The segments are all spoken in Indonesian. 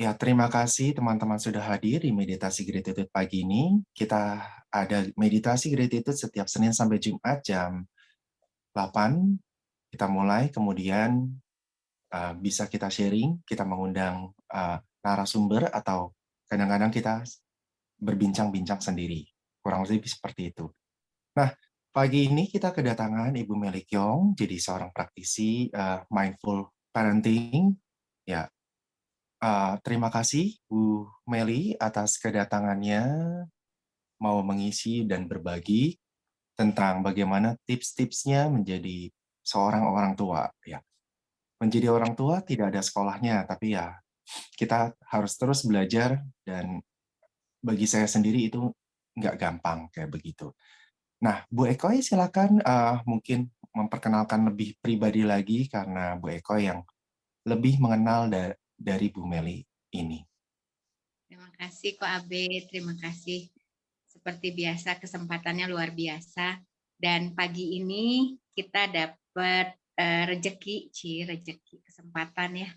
Ya, terima kasih teman-teman sudah hadir di meditasi gratitude pagi ini. Kita ada meditasi gratitude setiap Senin sampai Jumat jam 8. Kita mulai, kemudian bisa kita sharing, kita mengundang narasumber, atau kadang-kadang kita berbincang-bincang sendiri. Kurang lebih seperti itu. Nah, pagi ini kita kedatangan Ibu Meli Kyong, jadi seorang praktisi mindful parenting. Ya, terima kasih Bu Meli atas kedatangannya, mau mengisi dan berbagi tentang bagaimana tips-tipsnya menjadi seorang orang tua. Ya, menjadi orang tua tidak ada sekolahnya, tapi ya kita harus terus belajar, dan bagi saya sendiri itu nggak gampang kayak begitu. Nah, Bu Ekoy silakan mungkin memperkenalkan lebih pribadi lagi, karena Bu Ekoy yang lebih mengenal dari Bu Meli ini. Terima kasih Ko Abe, terima kasih. Seperti biasa kesempatannya luar biasa. Dan pagi ini kita dapat rezeki kesempatan ya.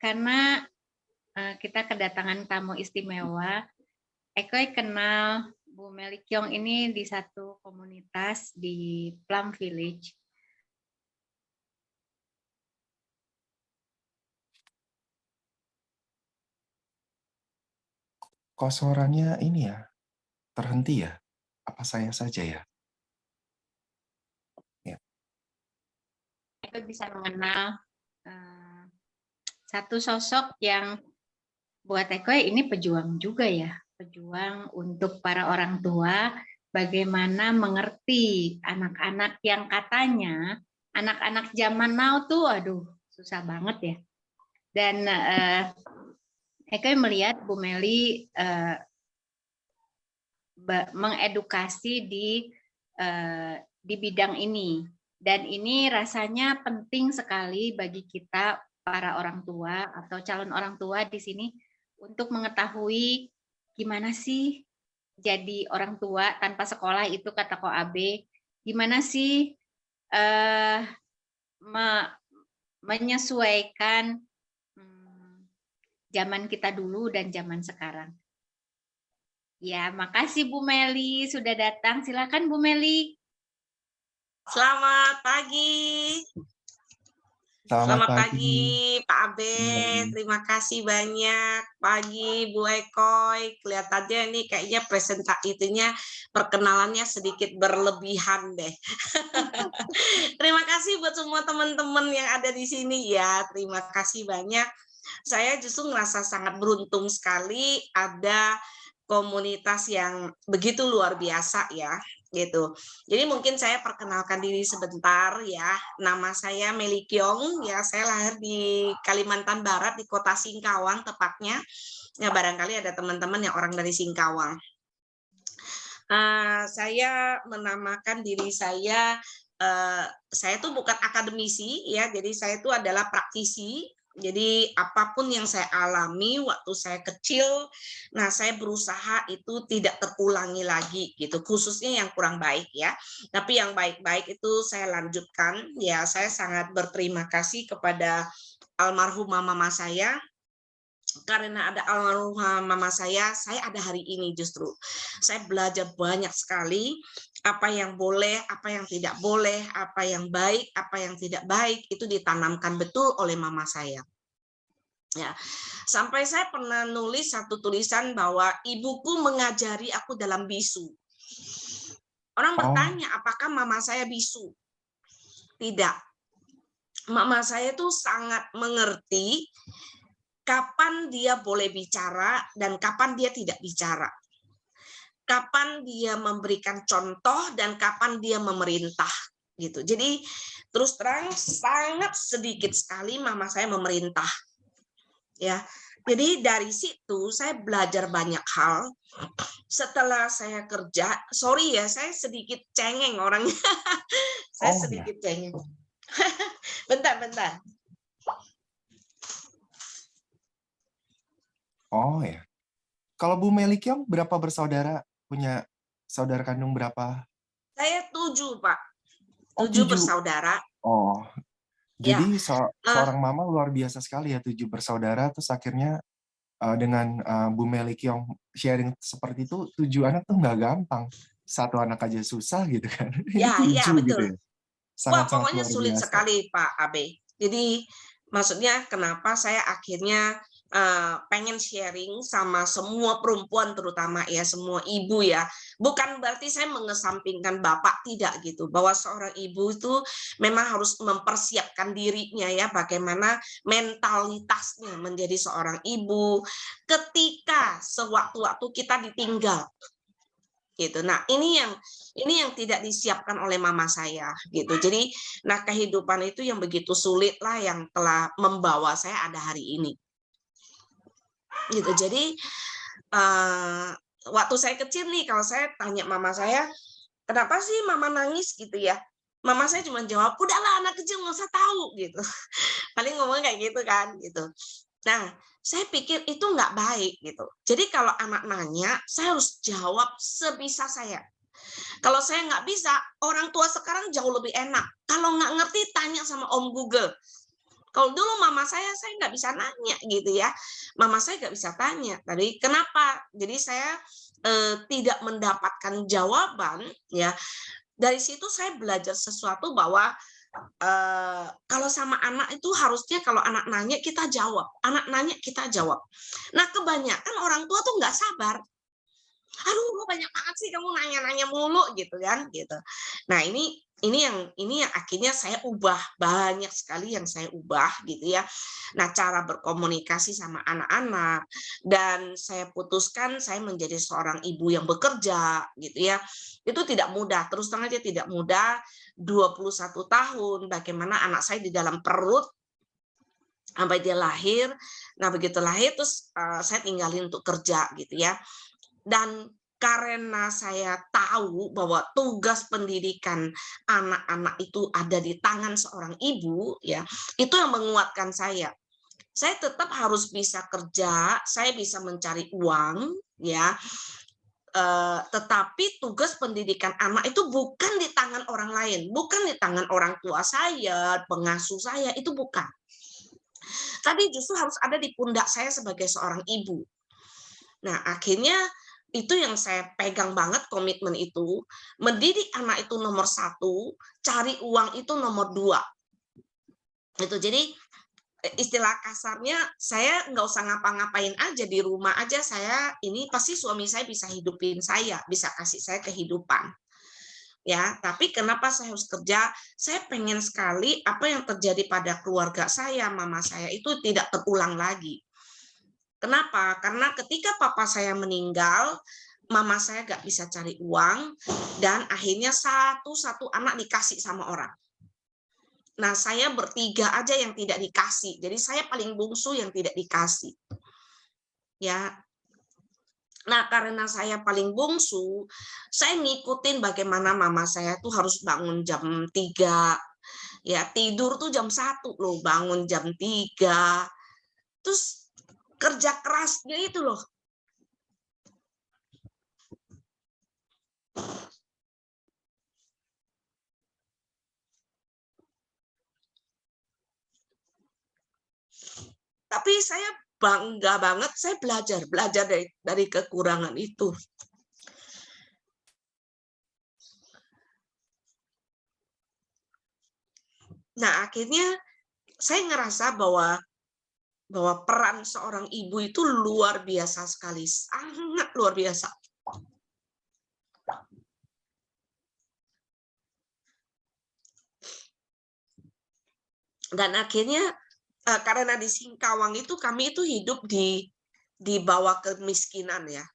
Karena kita kedatangan tamu istimewa. Ekoy kenal Bu Meli Kyong ini di satu komunitas di Plum Village. Kok suaranya ini ya, terhenti ya? Apa saya saja ya? Ekoy bisa mengenal satu sosok yang buat Ekoy ini pejuang juga ya. Pejuang untuk para orang tua, bagaimana mengerti anak-anak yang katanya anak-anak zaman now tuh aduh susah banget ya. Dan Ekoy melihat Bu Meli mengedukasi di bidang ini, dan ini rasanya penting sekali bagi kita para orang tua atau calon orang tua di sini untuk mengetahui gimana sih jadi orang tua tanpa sekolah itu, kata Ko Abe, gimana sih menyesuaikan zaman kita dulu dan zaman sekarang. Ya, makasih Bu Meli sudah datang. Silakan Bu Meli. Selamat pagi. Selamat pagi Pak Abe. Terima kasih banyak. Pagi Bu Ekoy. Kelihatannya ini kayaknya itunya perkenalannya sedikit berlebihan deh. Terima kasih buat semua teman-teman yang ada di sini ya. Terima kasih banyak. Saya justru merasa sangat beruntung sekali ada komunitas yang begitu luar biasa ya, gitu. Jadi mungkin saya perkenalkan diri sebentar ya. Nama saya Meli Kyong ya. Saya lahir di Kalimantan Barat di kota Singkawang tepatnya. Ya barangkali ada teman-teman yang orang dari Singkawang. Saya menamakan diri saya tuh bukan akademisi ya. Jadi saya itu adalah praktisi. Jadi apapun yang saya alami waktu saya kecil, nah saya berusaha itu tidak terulangi lagi gitu, khususnya yang kurang baik ya. Tapi yang baik-baik itu saya lanjutkan ya. Saya sangat berterima kasih kepada almarhumah mama saya. Karena ada almarhumah mama saya ada hari ini justru. Saya belajar banyak sekali apa yang boleh, apa yang tidak boleh, apa yang baik, apa yang tidak baik, itu ditanamkan betul oleh mama saya. Ya, sampai saya pernah nulis satu tulisan bahwa ibuku mengajari aku dalam bisu. Orang bertanya, apakah mama saya bisu? Tidak. Mama saya tuh sangat mengerti kapan dia boleh bicara dan kapan dia tidak bicara. Kapan dia memberikan contoh dan kapan dia memerintah gitu. Jadi terus terang sangat sedikit sekali mama saya memerintah. Ya, Jadi dari situ saya belajar banyak hal. Setelah saya kerja, sorry ya, saya sedikit cengeng orangnya. Saya Oh ya. sedikit cengeng. Bentar. Oh ya. Kalau Bu Meli Kyong berapa bersaudara? Punya saudara kandung berapa? Saya 7, Pak. Oh 7 7. bersaudara. Oh, Ya, jadi seorang mama luar biasa sekali ya, 7 bersaudara, terus akhirnya dengan Bu Meli Kyong sharing seperti itu, 7 anak tuh nggak gampang. 1 anak aja susah gitu kan. Ini ya 7 gitu betul. ya. Wah, Sangat-sangat pokoknya luar sulit biasa. sekali, Pak Abe. Jadi, maksudnya kenapa saya akhirnya pengen sharing sama semua perempuan, terutama ya semua ibu ya. Bukan berarti saya mengesampingkan bapak, tidak gitu. Bahwa seorang ibu itu memang harus mempersiapkan dirinya ya, bagaimana mentalitasnya menjadi seorang ibu ketika sewaktu-waktu kita ditinggal. Gitu. Nah, ini yang tidak disiapkan oleh mama saya gitu. Jadi, nah kehidupan itu yang begitu sulit lah yang telah membawa saya ada hari ini. Gitu. Jadi waktu saya kecil nih, kalau saya tanya mama saya, kenapa sih mama nangis gitu ya? Mama saya cuma jawab, udahlah anak kecil nggak usah tahu gitu. Paling ngomong kayak gitu kan gitu. Nah, saya pikir itu nggak baik gitu. Jadi kalau anak nanya, saya harus jawab sebisa saya. Kalau saya nggak bisa, orang tua sekarang jauh lebih enak. Kalau nggak ngerti, tanya sama Om Google. Kalau dulu mama saya nggak bisa nanya gitu ya. Mama saya nggak bisa tanya. Tadi kenapa? Jadi saya tidak mendapatkan jawaban ya. Dari situ saya belajar sesuatu bahwa kalau sama anak itu harusnya kalau anak nanya kita jawab, anak nanya kita jawab. Nah kebanyakan orang tua tuh nggak sabar. Aduh banyak banget sih kamu nanya-nanya mulu gitu kan gitu. Nah ini yang akhirnya saya ubah, banyak sekali yang saya ubah gitu ya. Nah cara berkomunikasi sama anak-anak, dan saya putuskan saya menjadi seorang ibu yang bekerja gitu ya. Itu tidak mudah, terus terang aja tidak mudah. 21 tahun bagaimana anak saya di dalam perut sampai dia lahir. Nah begitu lahir terus saya tinggalin untuk kerja gitu ya. Dan karena saya tahu bahwa tugas pendidikan anak-anak itu ada di tangan seorang ibu ya, itu yang menguatkan saya. Saya tetap harus bisa kerja, saya bisa mencari uang ya. Tetapi tugas pendidikan anak itu bukan di tangan orang lain, bukan di tangan orang tua saya, pengasuh saya, itu bukan. Tapi justru harus ada di pundak saya sebagai seorang ibu. Nah, akhirnya itu yang saya pegang banget komitmen itu. Mendidik anak itu nomor 1, cari uang itu nomor 2. Itu jadi istilah kasarnya saya nggak usah ngapa-ngapain aja di rumah aja, saya ini pasti suami saya bisa hidupin saya, bisa kasih saya kehidupan. Ya, tapi kenapa saya harus kerja? Saya pengen sekali apa yang terjadi pada keluarga saya, mama saya itu tidak terulang lagi. Kenapa? Karena ketika papa saya meninggal, mama saya nggak bisa cari uang, dan akhirnya satu anak dikasih sama orang. Nah, saya bertiga aja yang tidak dikasih. Jadi saya paling bungsu yang tidak dikasih. Ya. Nah, karena saya paling bungsu, saya ngikutin bagaimana mama saya tuh harus bangun jam 3. Ya, tidur tuh jam 1 loh, bangun jam 3. Terus kerja kerasnya itu loh. Tapi saya bangga banget, saya belajar dari kekurangan itu. Nah, akhirnya saya ngerasa bahwa peran seorang ibu itu luar biasa sekali, sangat luar biasa. Dan akhirnya karena di Singkawang itu kami itu hidup di bawah kemiskinan ya,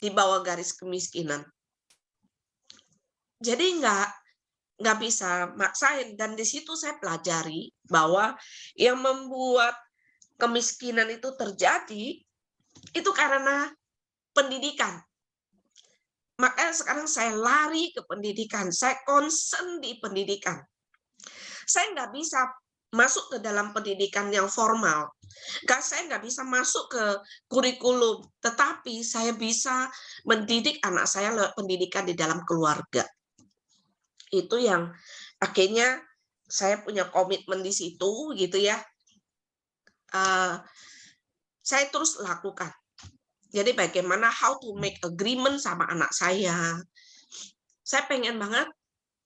di bawah garis kemiskinan. Jadi nggak bisa maksain, dan di situ saya pelajari bahwa yang membuat kemiskinan itu terjadi, itu karena pendidikan. Makanya sekarang saya lari ke pendidikan, saya concern di pendidikan. Saya nggak bisa masuk ke dalam pendidikan yang formal. Saya nggak bisa masuk ke kurikulum, tetapi saya bisa mendidik anak saya lewat pendidikan di dalam keluarga. Itu yang akhirnya saya punya komitmen di situ, gitu ya. Saya terus lakukan. Jadi bagaimana how to make agreement sama anak saya. Saya pengen banget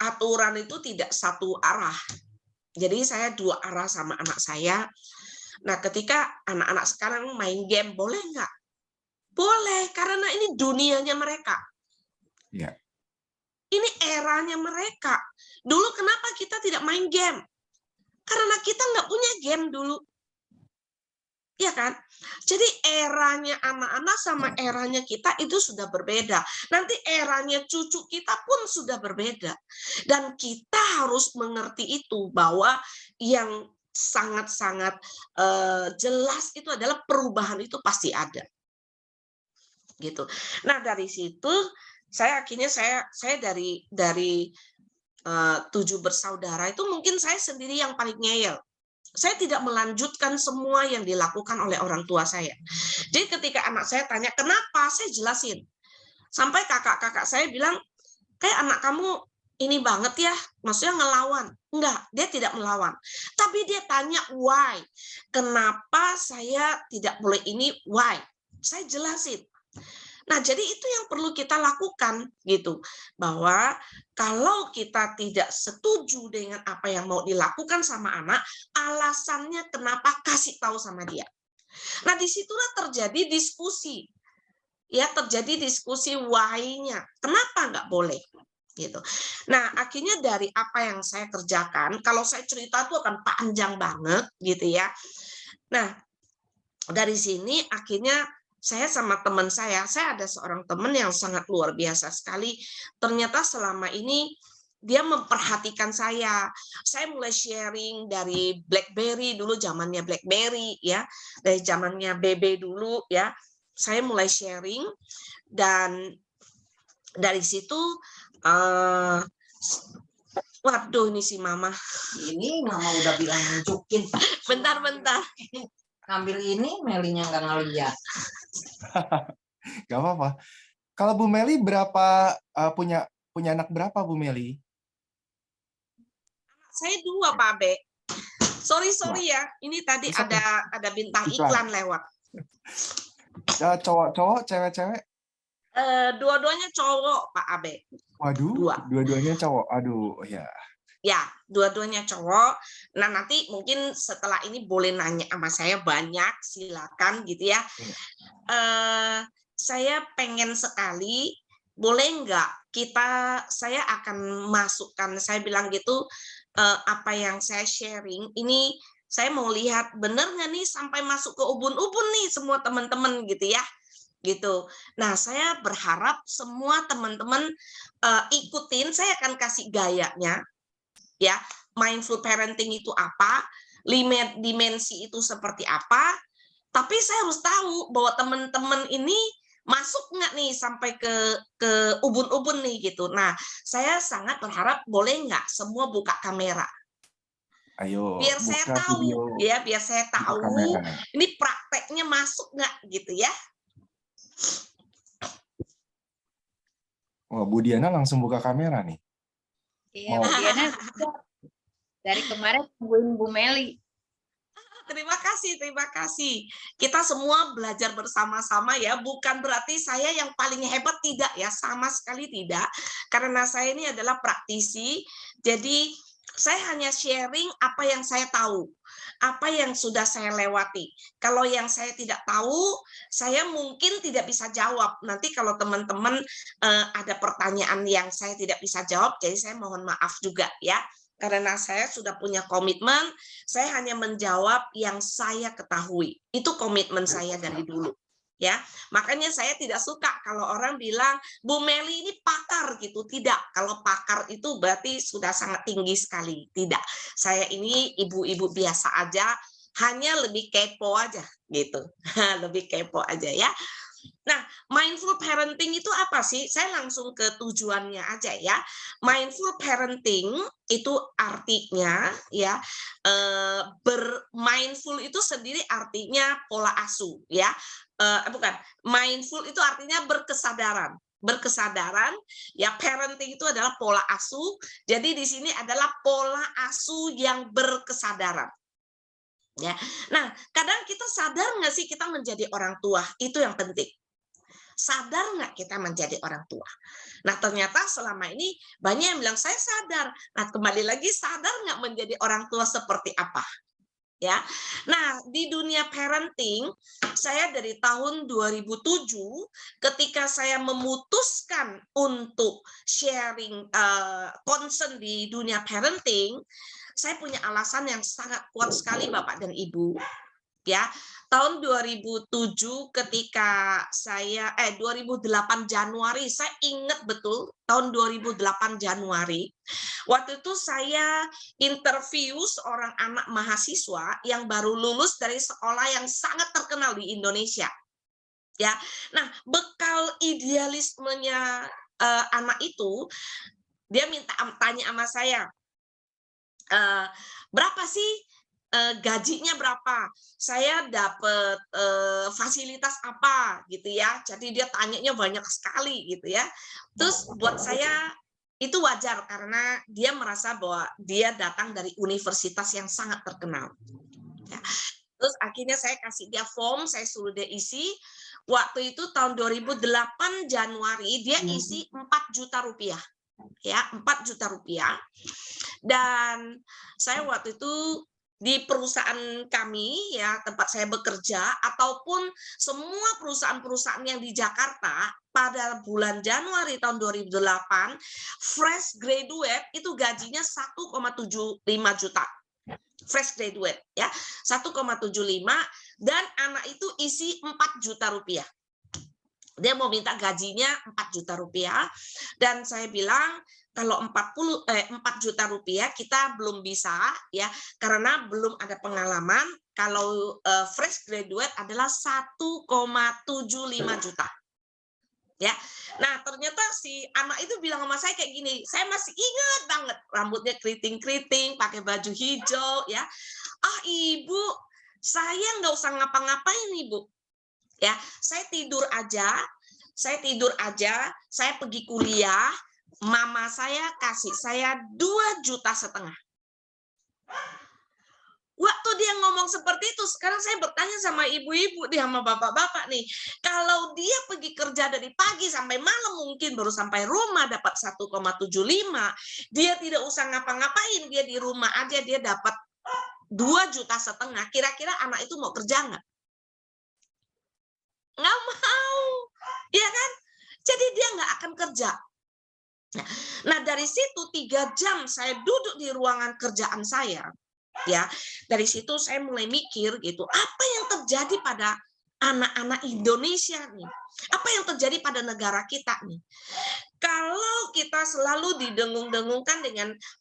aturan itu tidak satu arah. Jadi saya 2 arah sama anak saya. Nah, ketika anak-anak sekarang main game, boleh nggak? Boleh, karena ini dunianya mereka. Ya. Ini eranya mereka. Dulu kenapa kita tidak main game? Karena kita nggak punya game dulu. Iya kan? Jadi eranya anak-anak sama eranya kita itu sudah berbeda. Nanti eranya cucu kita pun sudah berbeda. Dan kita harus mengerti itu, bahwa yang sangat-sangat jelas itu adalah perubahan itu pasti ada. Gitu. Nah, dari situ saya akhirnya saya dari 7 bersaudara itu mungkin saya sendiri yang paling ngeyel. Saya tidak melanjutkan semua yang dilakukan oleh orang tua saya. Jadi ketika anak saya tanya, kenapa? Saya jelasin. Sampai kakak-kakak saya bilang, kayak anak kamu ini banget ya, maksudnya ngelawan. Enggak, dia tidak melawan. Tapi dia tanya why. Kenapa saya tidak boleh ini, why? Saya jelasin. Nah, jadi itu yang perlu kita lakukan, gitu. Bahwa kalau kita tidak setuju dengan apa yang mau dilakukan sama anak, alasannya kenapa kasih tahu sama dia. Nah, disitulah terjadi diskusi. Ya, terjadi diskusi why-nya. Kenapa nggak boleh? Gitu. Nah, akhirnya dari apa yang saya kerjakan, kalau saya cerita itu akan panjang banget, gitu ya. Nah, dari sini akhirnya saya sama teman saya ada seorang teman yang sangat luar biasa sekali. Ternyata selama ini dia memperhatikan saya. Saya mulai sharing dari BlackBerry, dulu zamannya BlackBerry ya, dari zamannya BB dulu ya. Saya mulai sharing, dan dari situ waduh, ini si Mama. Ini Mama udah bilang nunjukin. Bentar. Ngambil ini, Melinya nggak ngeliat. Gak apa-apa. Kalau Bu Meli berapa punya anak berapa, Bu Meli? Saya 2, Pak Abe. Sorry ya. Ini tadi ada bintang iklan lewat. Cowok, cewek-cewek? Dua-duanya cowok, Pak Abe. Waduh, dua-duanya cowok. Aduh, ya. Ya, dua-duanya cowok. Nah, nanti mungkin setelah ini boleh nanya sama saya banyak, silakan gitu ya. Saya pengen sekali, boleh nggak saya akan masukkan, saya bilang gitu, apa yang saya sharing, ini saya mau lihat bener nggak nih sampai masuk ke ubun-ubun nih semua teman-teman gitu ya. Gitu. Nah, saya berharap semua teman-teman ikutin, saya akan kasih gayanya. Ya, mindful parenting itu apa, 5 dimensi itu seperti apa, tapi saya harus tahu bahwa teman-teman ini masuk nggak nih sampai ke ubun-ubun nih gitu. Nah, saya sangat berharap boleh nggak semua buka kamera. Ayo, biar saya tahu video, ya, biar saya tahu ini prakteknya masuk nggak gitu ya. Wah, Bu Diana langsung buka kamera nih. Iya, Bu Diana dari kemarin tungguin Bu Meli. Terima kasih. Kita semua belajar bersama-sama ya. Bukan berarti saya yang paling hebat, tidak ya, sama sekali tidak. Karena saya ini adalah praktisi, jadi saya hanya sharing apa yang saya tahu, apa yang sudah saya lewati. Kalau yang saya tidak tahu, saya mungkin tidak bisa jawab. Nanti kalau teman-teman ada pertanyaan yang saya tidak bisa jawab, jadi saya mohon maaf juga ya. Karena saya sudah punya komitmen, saya hanya menjawab yang saya ketahui. Itu komitmen saya dari dulu. Ya, makanya saya tidak suka kalau orang bilang Bu Meli ini pakar gitu. Tidak, kalau pakar itu berarti sudah sangat tinggi sekali. Tidak, saya ini ibu-ibu biasa aja, hanya lebih kepo aja gitu. Lebih kepo aja ya. Nah, mindful parenting itu apa sih? Saya langsung ke tujuannya aja ya. Mindful parenting itu artinya ya, mindful itu sendiri artinya pola asuh ya. Bukan, mindful itu artinya berkesadaran. Berkesadaran ya, parenting itu adalah pola asuh. Jadi di sini adalah pola asuh yang berkesadaran. Ya, nah kadang kita sadar nggak sih kita menjadi orang tua? Itu yang penting. Sadar nggak kita menjadi orang tua? Nah ternyata selama ini banyak yang bilang saya sadar. Nah kembali lagi, sadar nggak menjadi orang tua seperti apa? Ya, nah di dunia parenting saya dari tahun 2007 ketika saya memutuskan untuk sharing concern di dunia parenting, saya punya alasan yang sangat kuat sekali Bapak dan Ibu. Ya, tahun 2007 ketika saya 2008 Januari, saya ingat betul tahun 2008 Januari. Waktu itu saya interview seorang anak mahasiswa yang baru lulus dari sekolah yang sangat terkenal di Indonesia. Ya. Nah, bekal idealismenya anak itu, dia tanya sama saya, berapa sih gajinya berapa? Saya dapat fasilitas apa gitu ya. Jadi dia tanyanya banyak sekali gitu ya. Terus buat saya itu wajar karena dia merasa bahwa dia datang dari universitas yang sangat terkenal. Ya. Terus akhirnya saya kasih dia form, saya suruh dia isi. Waktu itu tahun 2008 Januari dia isi 4 juta rupiah. Ya, 4 juta rupiah. Dan saya waktu itu di perusahaan kami ya, tempat saya bekerja ataupun semua perusahaan-perusahaan yang di Jakarta pada bulan Januari tahun 2008 fresh graduate itu gajinya 1,75 juta. Fresh graduate ya, 1,75, dan anak itu isi 4 juta rupiah. Dia mau minta gajinya 4 juta rupiah, dan saya bilang kalau 4 juta rupiah kita belum bisa ya, karena belum ada pengalaman. Kalau fresh graduate adalah 1,75 juta. Ya. Nah, ternyata si anak itu bilang sama saya kayak gini, saya masih ingat banget, rambutnya keriting-keriting, pakai baju hijau ya. Ah, Ibu, saya nggak usah ngapa-ngapain, Ibu. Ya, saya tidur aja, saya pergi kuliah, mama saya kasih saya 2,5 juta. Waktu dia ngomong seperti itu, sekarang saya bertanya sama ibu-ibu, dia sama bapak-bapak nih, kalau dia pergi kerja dari pagi sampai malam mungkin baru sampai rumah dapat 1,75, dia tidak usah ngapa-ngapain, dia di rumah aja dia dapat 2,5 juta. Kira-kira anak itu mau kerja nggak? Nggak mau, ya kan? Jadi dia nggak akan kerja. Nah, dari situ 3 jam saya duduk di ruangan kerjaan saya, ya. Dari situ saya mulai mikir gitu, apa yang terjadi pada anak-anak Indonesia nih? Apa yang terjadi pada negara kita nih? Kalau kita selalu didengung-dengungkan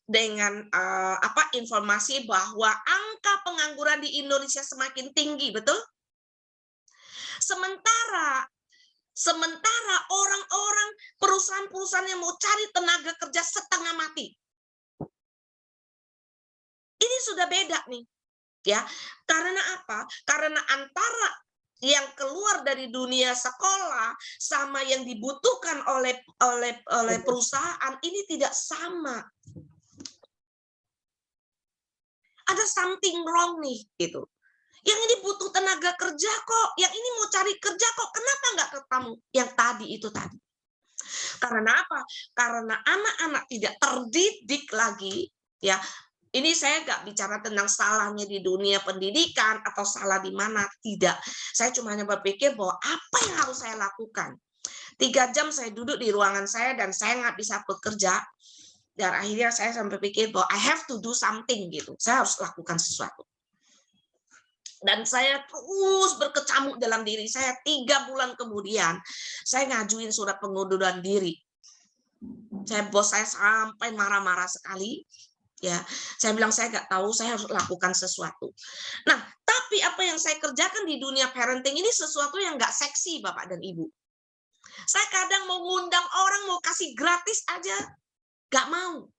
dengan informasi bahwa angka pengangguran di Indonesia semakin tinggi, betul? Sementara orang-orang, perusahaan-perusahaan yang mau cari tenaga kerja setengah mati. Ini sudah beda nih. Ya. Karena apa? Karena antara yang keluar dari dunia sekolah sama yang dibutuhkan oleh perusahaan ini tidak sama. Ada something wrong nih gitu. Yang ini butuh tenaga kerja kok, yang ini mau cari kerja kok, kenapa nggak ketemu yang tadi itu tadi? Karena apa? Karena anak-anak tidak terdidik lagi, ya. Ini saya nggak bicara tentang salahnya di dunia pendidikan atau salah di mana, tidak. Saya cuma hanya berpikir bahwa apa yang harus saya lakukan. 3 jam saya duduk di ruangan saya dan saya nggak bisa bekerja, dan akhirnya saya sampai pikir bahwa I have to do something gitu. Saya harus lakukan sesuatu. Dan saya terus berkecamuk dalam diri saya. 3 bulan kemudian saya ngajuin surat pengunduran diri. Bos saya sampai marah-marah sekali. Ya, saya bilang saya nggak tahu, saya harus lakukan sesuatu. Nah, tapi apa yang saya kerjakan di dunia parenting ini sesuatu yang nggak seksi, Bapak dan Ibu. Saya kadang mau ngundang orang, mau kasih gratis aja, nggak mau.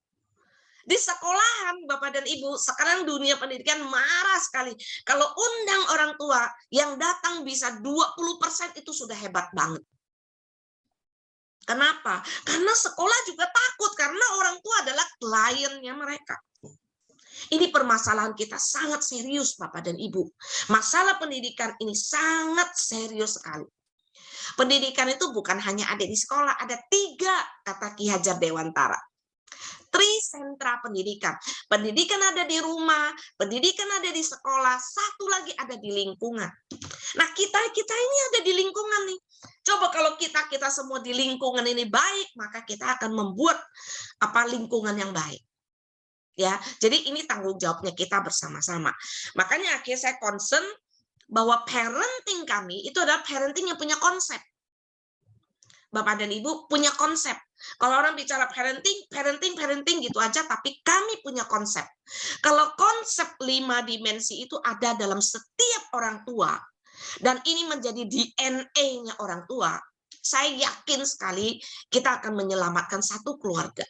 Di sekolahan, Bapak dan Ibu, sekarang dunia pendidikan marah sekali. Kalau undang orang tua, yang datang bisa 20% itu sudah hebat banget. Kenapa? Karena sekolah juga takut, karena orang tua adalah kliennya mereka. Ini permasalahan kita sangat serius, Bapak dan Ibu. Masalah pendidikan ini sangat serius sekali. Pendidikan itu bukan hanya ada di sekolah, ada 3, kata Ki Hajar Dewantara. Trisentra pendidikan. Pendidikan ada di rumah, pendidikan ada di sekolah, satu lagi ada di lingkungan. Nah, kita ini ada di lingkungan nih. Coba kalau kita semua di lingkungan ini baik, maka kita akan membuat lingkungan yang baik. Ya, jadi ini tanggung jawabnya kita bersama-sama. Makanya akhirnya saya concern bahwa parenting kami itu adalah parenting yang punya konsep. Bapak dan Ibu punya konsep. Kalau orang bicara parenting gitu aja, tapi kami punya konsep. Kalau konsep 5 dimensi itu ada dalam setiap orang tua, dan ini menjadi DNA-nya orang tua, saya yakin sekali kita akan menyelamatkan satu keluarga.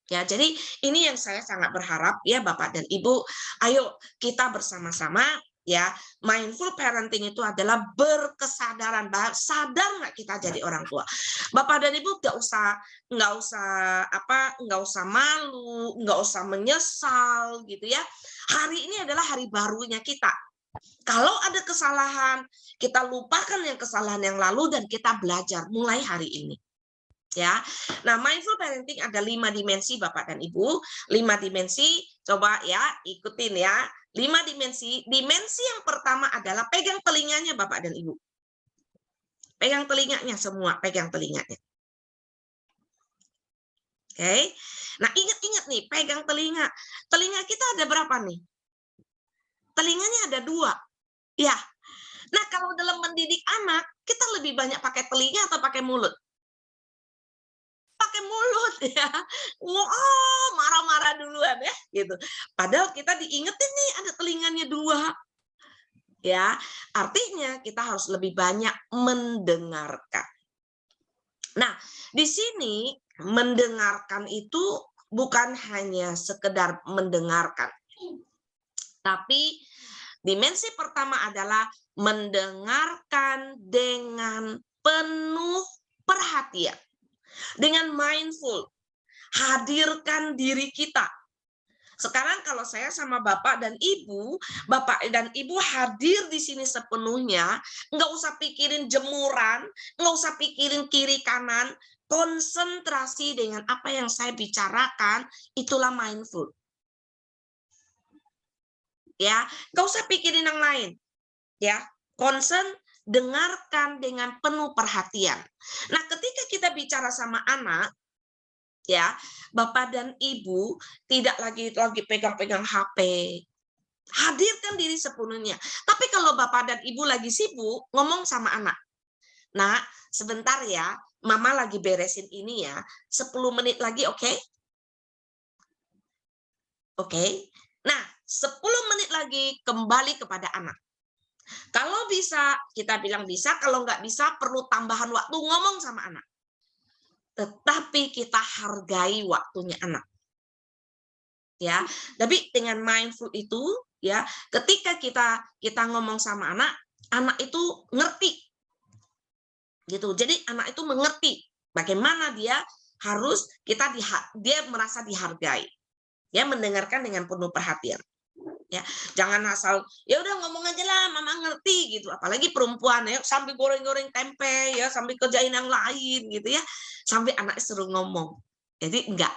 Ya, jadi ini yang saya sangat berharap ya Bapak dan Ibu, ayo kita bersama-sama ya, mindful parenting itu adalah berkesadaran, sadar nggak kita jadi orang tua. Bapak dan Ibu nggak usah malu, nggak usah menyesal gitu ya. Hari ini adalah hari barunya kita. Kalau ada kesalahan, kita lupakan yang kesalahan yang lalu dan kita belajar mulai hari ini. Ya, nah mindful parenting ada 5 dimensi Bapak dan Ibu, 5 dimensi, coba ya ikutin ya, 5 dimensi. Dimensi yang pertama adalah pegang telinganya Bapak dan Ibu. Pegang telinganya semua, pegang telinganya. Oke, nah ingat-ingat nih, pegang telinga. Telinga kita ada berapa nih? Telinganya ada 2, ya. Nah kalau dalam mendidik anak, kita lebih banyak pakai telinga atau pakai mulut? Pakai mulut ya, marah-marah duluan ya gitu. Padahal kita diingetin nih ada telinganya 2 ya, artinya kita harus lebih banyak mendengarkan. Nah di sini mendengarkan itu bukan hanya sekedar mendengarkan, tapi dimensi pertama adalah mendengarkan dengan penuh perhatian. Dengan mindful, hadirkan diri kita. Sekarang kalau saya sama Bapak dan Ibu hadir di sini sepenuhnya, nggak usah pikirin jemuran, nggak usah pikirin kiri kanan, konsentrasi dengan apa yang saya bicarakan, itulah mindful. Ya, nggak usah pikirin yang lain. Ya, concern, dengarkan dengan penuh perhatian. Nah, ketika kita bicara sama anak, ya, Bapak dan Ibu tidak lagi pegang-pegang HP. Hadirkan diri sepenuhnya. Tapi kalau Bapak dan Ibu lagi sibuk, ngomong sama anak. Nah, sebentar ya, Mama lagi beresin ini ya. 10 menit lagi, oke? Oke. Nah, 10 menit lagi kembali kepada anak. Kalau bisa, kita bilang bisa. Kalau nggak bisa, perlu tambahan waktu ngomong sama anak. Tetapi kita hargai waktunya anak. Ya, tapi dengan mindful itu, ya, ketika kita ngomong sama anak, anak itu ngerti. Gitu. Jadi anak itu mengerti bagaimana dia merasa dihargai. Ya, mendengarkan dengan penuh perhatian. Ya, jangan asal ya udah ngomong aja lah, Mama ngerti gitu. Apalagi perempuan ya, sambil goreng-goreng tempe ya, sambil kerjain yang lain gitu ya, sampai anak suruh ngomong. Jadi enggak.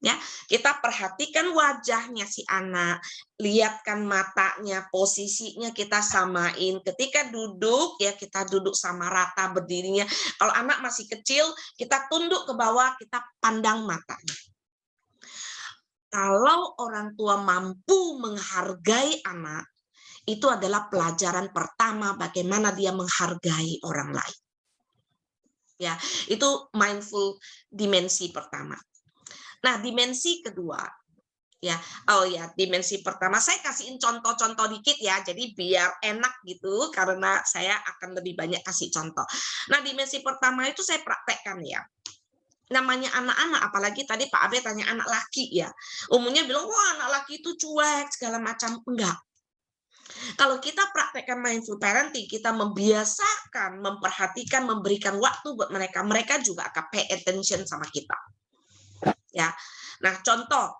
Ya, kita perhatikan wajahnya si anak, lihatkan matanya, posisinya kita samain. Ketika duduk ya, kita duduk sama rata berdirinya. Kalau anak masih kecil, kita tunduk ke bawah, kita pandang matanya. Kalau orang tua mampu menghargai anak, itu adalah pelajaran pertama bagaimana dia menghargai orang lain. Ya, itu mindful dimensi pertama. Nah, dimensi kedua, Ya, oh ya, dimensi pertama saya kasihin contoh-contoh dikit ya, jadi biar enak gitu, karena saya akan lebih banyak kasih contoh. Nah, dimensi pertama itu saya praktekkan ya. Namanya anak-anak, apalagi tadi Pak Abe tanya anak laki ya. Umumnya bilang, wah anak laki itu cuek, segala macam. Enggak. Kalau kita praktekkan mindful parenting, kita membiasakan, memperhatikan, memberikan waktu buat mereka, mereka juga akan pay attention sama kita. Ya. Nah, contoh,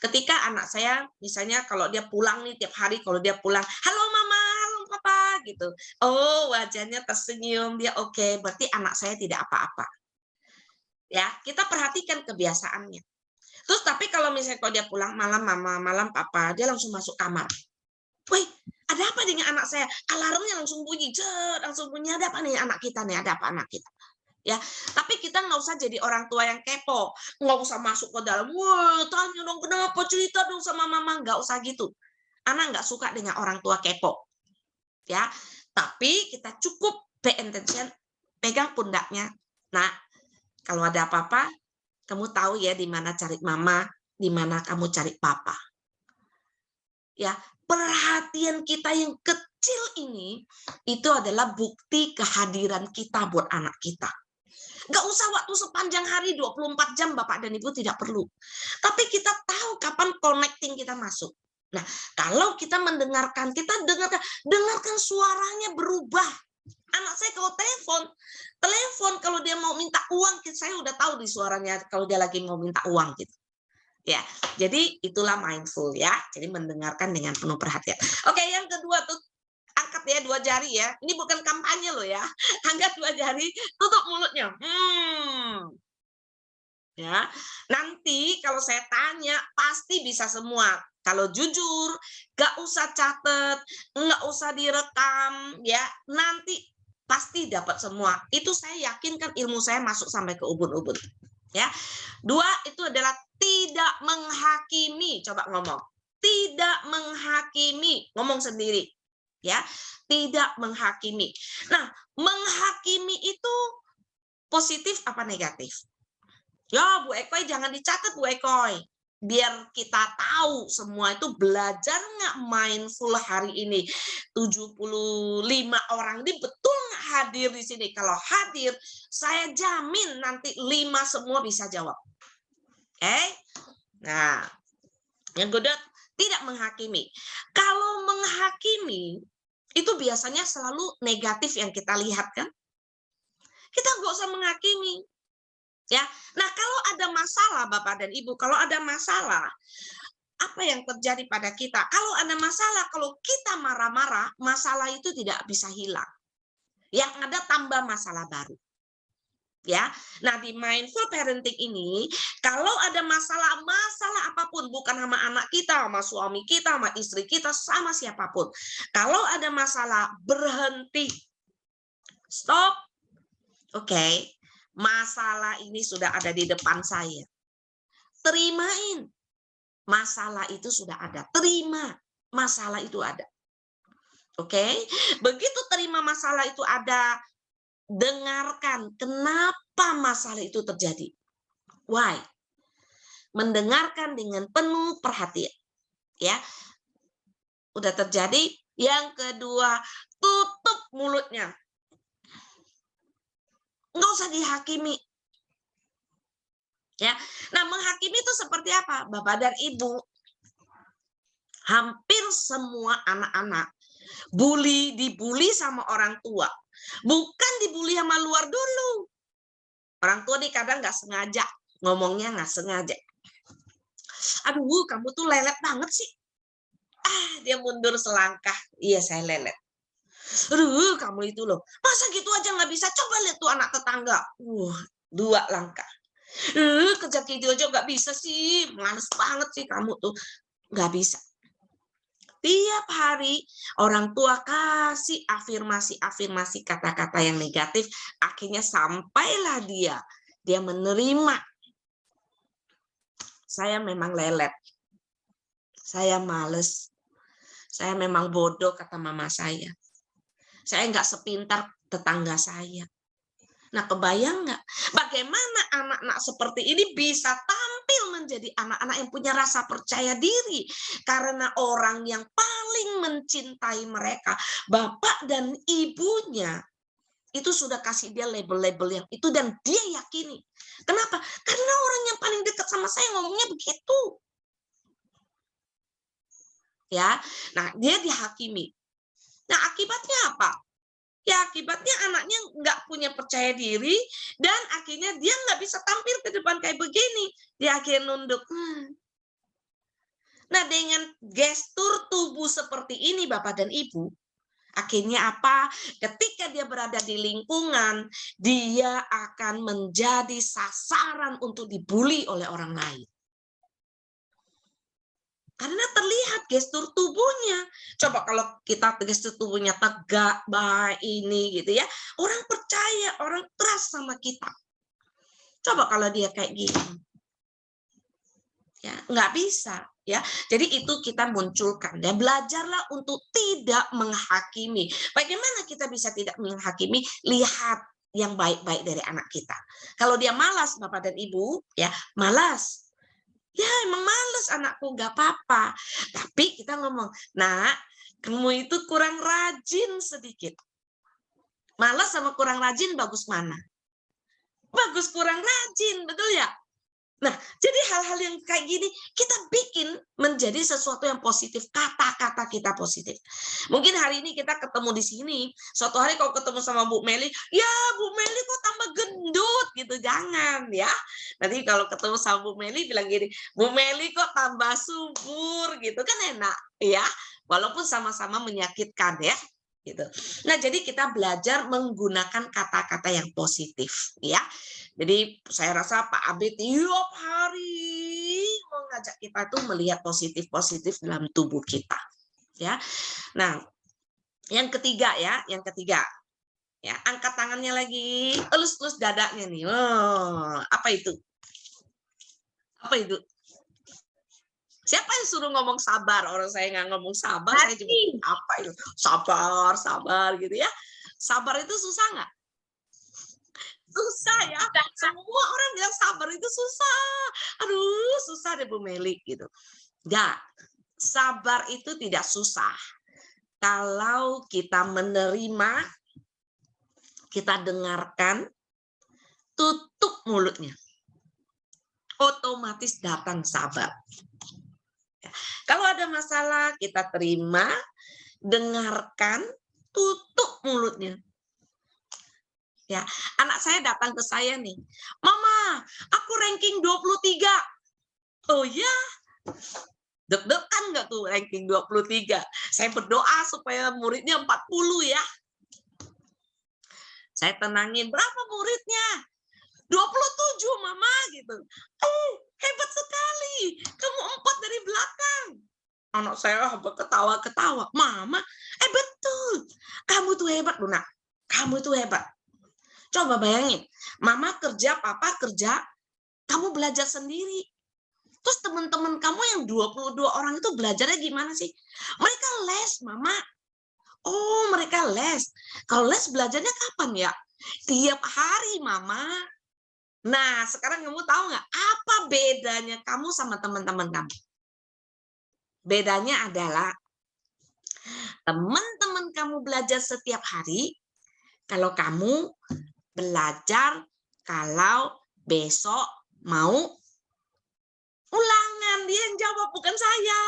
ketika anak saya, misalnya kalau dia pulang nih tiap hari, kalau dia pulang, halo mama, halo papa, gitu. Oh, wajahnya tersenyum, dia oke, berarti anak saya tidak apa-apa. Ya, kita perhatikan kebiasaannya. Terus tapi kalau misalnya kalau dia pulang malam mama, malam papa, dia langsung masuk kamar. Wih, ada apa dengan anak saya? Alarmnya langsung bunyi, langsung bunyi, ada apa nih anak kita nih, ada apa anak kita? Ya, tapi kita nggak usah jadi orang tua yang kepo, nggak usah masuk ke dalam, wah tanya dong kenapa, cerita dong sama mama, nggak usah gitu. Anak nggak suka dengan orang tua kepo, ya. Tapi kita cukup pay attention, pegang pundaknya. Nah, kalau ada apa-apa, kamu tahu ya di mana cari mama, di mana kamu cari papa. Ya, perhatian kita yang kecil ini itu adalah bukti kehadiran kita buat anak kita. Nggak usah waktu sepanjang hari 24 jam Bapak dan Ibu tidak perlu. Tapi kita tahu kapan connecting kita masuk. Nah, kalau kita mendengarkan, kita dengarkan suaranya berubah. Anak saya kalau telepon kalau dia mau minta uang, saya udah tahu di suaranya kalau dia lagi mau minta uang gitu. Ya, jadi itulah mindful ya. Jadi mendengarkan dengan penuh perhatian. Oke, yang kedua tuh angkat ya 2 jari ya. Ini bukan kampanye loh ya. Angkat 2 jari, tutup mulutnya. Ya. Nanti kalau saya tanya pasti bisa semua. Kalau jujur, nggak usah catat, nggak usah direkam ya. Nanti pasti dapat semua. Itu saya yakin kan ilmu saya masuk sampai ke ubun-ubun. Ya. 2 itu adalah tidak menghakimi. Coba ngomong. Tidak menghakimi. Ngomong sendiri. Ya, tidak menghakimi. Nah, menghakimi itu positif apa negatif? Ya, Bu Ekoy jangan dicatat Bu Ekoy. Biar kita tahu semua itu belajar nggak mindful hari ini. 75 orang ini betul nggak hadir di sini? Kalau hadir, saya jamin nanti 5 semua bisa jawab. Oke? Nah, yang kedua, tidak menghakimi. Kalau menghakimi, itu biasanya selalu negatif yang kita lihat kan? Kita nggak usah menghakimi. Ya, nah kalau ada masalah Bapak dan Ibu, kalau ada masalah, apa yang terjadi pada kita? Kalau ada masalah, kalau kita marah-marah, masalah itu tidak bisa hilang. Yang ada tambah masalah baru. Ya, nah di mindful parenting ini, kalau ada masalah apapun, bukan sama anak kita, sama suami kita, sama istri kita, sama siapapun. Kalau ada masalah, berhenti, stop. Oke, masalah ini sudah ada di depan saya. Terimain, masalah itu sudah ada. Terima, masalah itu ada. Oke, begitu terima masalah itu ada, dengarkan kenapa masalah itu terjadi. Why? Mendengarkan dengan penuh perhatian. Ya. Udah terjadi. Yang kedua, tutup mulutnya. Nggak usah dihakimi. Ya. Nah, menghakimi itu seperti apa? Bapak dan Ibu, hampir semua anak-anak dibully sama orang tua. Bukan dibully sama luar dulu. Orang tua nih kadang nggak sengaja, ngomongnya nggak sengaja. Aduh, kamu tuh lelet banget sih. Dia mundur selangkah. Iya, saya lelet. Aduh, kamu itu loh. Masa gitu aja nggak bisa? Coba lihat tuh anak tetangga. 2 langkah. Kerja gitu aja nggak bisa sih. Males banget sih kamu tuh. Nggak bisa. Tiap hari orang tua kasih afirmasi kata-kata yang negatif, akhirnya sampailah dia menerima. Saya memang lelet. Saya males. Saya memang bodoh kata mama saya. Saya nggak sepintar tetangga saya. Nah, kebayang nggak bagaimana anak-anak seperti ini bisa tampil menjadi anak-anak yang punya rasa percaya diri. Karena orang yang paling mencintai mereka, bapak dan ibunya, itu sudah kasih dia label-label yang itu dan dia yakini. Kenapa? Karena orang yang paling dekat sama saya ngomongnya begitu. Ya, nah dia dihakimi. Nah akibatnya apa? Ya akibatnya anaknya nggak punya percaya diri dan akhirnya dia nggak bisa tampil ke depan kayak begini. Dia akhirnya nunduk. Nah dengan gestur tubuh seperti ini Bapak dan Ibu, akhirnya apa? Ketika dia berada di lingkungan, dia akan menjadi sasaran untuk dibully oleh orang lain. Karena terlihat gestur tubuhnya. Coba kalau kita gestur tubuhnya tegak, baik ini gitu ya. Orang percaya, orang trust sama kita. Coba kalau dia kayak gini. Ya, nggak bisa. Ya, jadi itu kita munculkan. Ya, belajarlah untuk tidak menghakimi. Bagaimana kita bisa tidak menghakimi? Lihat yang baik-baik dari anak kita. Kalau dia malas, Bapak dan Ibu, ya malas. Ya emang males anakku, gak apa-apa. Tapi kita ngomong, nak, kamu itu kurang rajin sedikit. Malas sama kurang rajin bagus mana? Bagus kurang rajin, betul ya? Nah, jadi hal-hal yang kayak gini kita bikin menjadi sesuatu yang positif. Kata-kata kita positif. Mungkin hari ini kita ketemu di sini. Suatu hari kalau ketemu sama Bu Meli, ya Bu Meli kok tambah gendut gitu. Jangan ya. Nanti kalau ketemu sama Bu Meli bilang gini, Bu Meli kok tambah subur gitu kan enak ya. Walaupun sama-sama menyakitkan ya. Gitu. Nah, jadi kita belajar menggunakan kata-kata yang positif ya. Jadi saya rasa Pak Abed tiap hari mengajak kita tuh melihat positif-positif dalam tubuh kita. Ya. Nah, yang ketiga ya, yang ketiga. Ya, angkat tangannya lagi, elus-elus dadanya nih. Oh, apa itu? Apa itu? Siapa yang suruh ngomong sabar? Orang saya nggak ngomong sabar, saya juga apa itu? Sabar, sabar gitu ya. Sabar itu susah nggak? Susah ya. Semua orang bilang sabar itu susah. Aduh, susah deh Bu Meli gitu. Ya, sabar itu tidak susah. Kalau kita menerima, kita dengarkan, tutup mulutnya. Otomatis datang sabar. Kalau ada masalah, kita terima, dengarkan, tutup mulutnya. Ya, anak saya datang ke saya nih. Mama, aku ranking 23. Oh ya? Deg-degan nggak tuh ranking 23? Saya berdoa supaya muridnya 40 ya. Saya tenangin, berapa muridnya? 27 Mama gitu. Oh, hebat sekali. Kamu 4 dari belakang. Anak saya ketawa-ketawa. Mama, betul. Kamu tuh hebat, Luna. Kamu tuh hebat. Coba bayangin, Mama kerja, Papa kerja, kamu belajar sendiri. Terus teman-teman kamu yang 22 orang itu belajarnya gimana sih? Mereka les, Mama. Oh, mereka les. Kalau les belajarnya kapan ya? Tiap hari, Mama. Nah, sekarang kamu tahu nggak apa bedanya kamu sama teman-teman kamu? Bedanya adalah teman-teman kamu belajar setiap hari, kalau kamu belajar kalau besok mau ulangan. Dia yang jawab, bukan saya.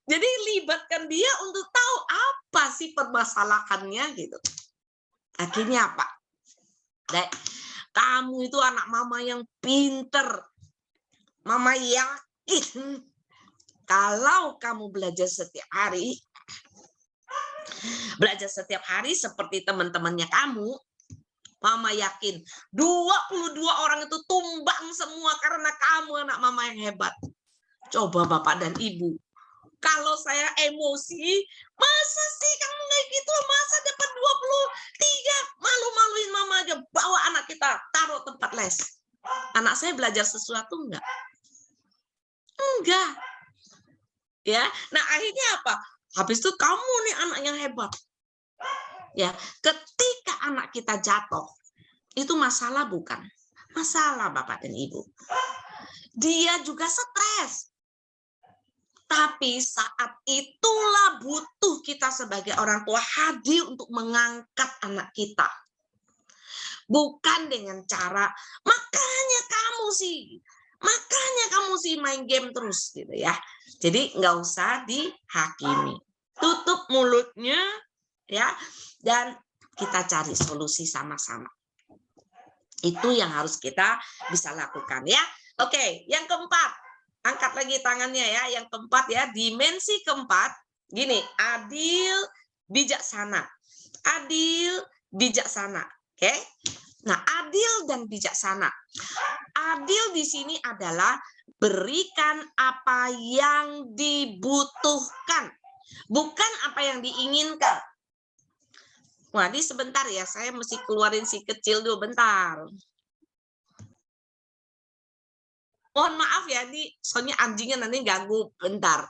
Jadi libatkan dia untuk tahu apa sih permasalahannya gitu. Akhirnya apa? Dek, kamu itu anak Mama yang pinter. Mama yakin kalau kamu belajar setiap hari seperti teman-temannya kamu, Mama yakin 22 orang itu tumbang semua karena kamu anak Mama yang hebat. Coba Bapak dan Ibu, kalau saya emosi, masa sih kamu kayak gitu, masa dapat 23? Malu-maluin Mama aja, bawa anak kita taruh tempat les. Anak saya belajar sesuatu enggak? Enggak. Ya, nah akhirnya apa? Habis itu kamu nih anak yang hebat. Ya, ketika anak kita jatuh, itu masalah bukan? Masalah Bapak dan Ibu. dia juga stres. Tapi saat itulah butuh kita sebagai orang tua hadir untuk mengangkat anak kita. Bukan dengan cara, makanya kamu sih main game terus gitu ya. Jadi nggak usah dihakimi. Tutup mulutnya ya, dan kita cari solusi sama-sama. Itu yang harus kita bisa lakukan ya. Oke, yang keempat. Angkat lagi tangannya ya, yang keempat ya, dimensi keempat, gini, adil, bijaksana. Adil, bijaksana, oke? Nah, adil dan bijaksana. Adil di sini adalah berikan apa yang dibutuhkan, bukan apa yang diinginkan. Wah, ini sebentar ya, saya mesti keluarin si kecil dulu, bentar. Mohon maaf ya, ini soalnya anjingnya nanti ganggu, bentar.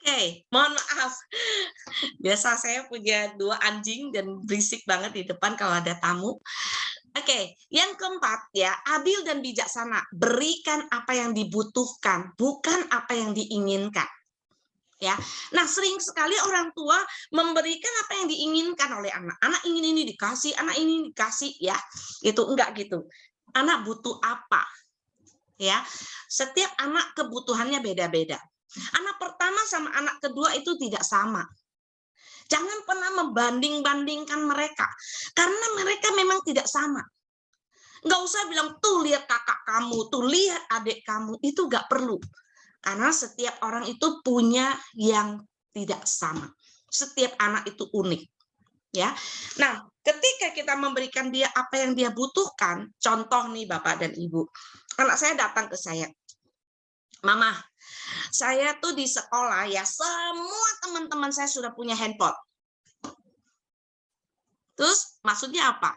Oke, mohon maaf. Biasa saya punya 2 anjing dan berisik banget di depan kalau ada tamu. Oke, yang keempat ya, adil dan bijaksana. Berikan apa yang dibutuhkan, bukan apa yang diinginkan. Ya. Nah, sering sekali orang tua memberikan apa yang diinginkan oleh anak. Anak ingin ini dikasih, anak ini dikasih ya. Itu enggak gitu. Anak butuh apa? Ya. Setiap anak kebutuhannya beda-beda. Anak pertama sama anak kedua itu tidak sama. Jangan pernah membanding-bandingkan mereka. Karena mereka memang tidak sama. Nggak usah bilang, tuh lihat kakak kamu, tuh lihat adik kamu. Itu nggak perlu. Karena setiap orang itu punya yang tidak sama. Setiap anak itu unik. Ya. Nah, ketika kita memberikan dia apa yang dia butuhkan, contoh nih Bapak dan Ibu. Anak saya datang ke saya. Mama, saya tuh di sekolah ya, semua teman-teman saya sudah punya handphone. Terus maksudnya apa?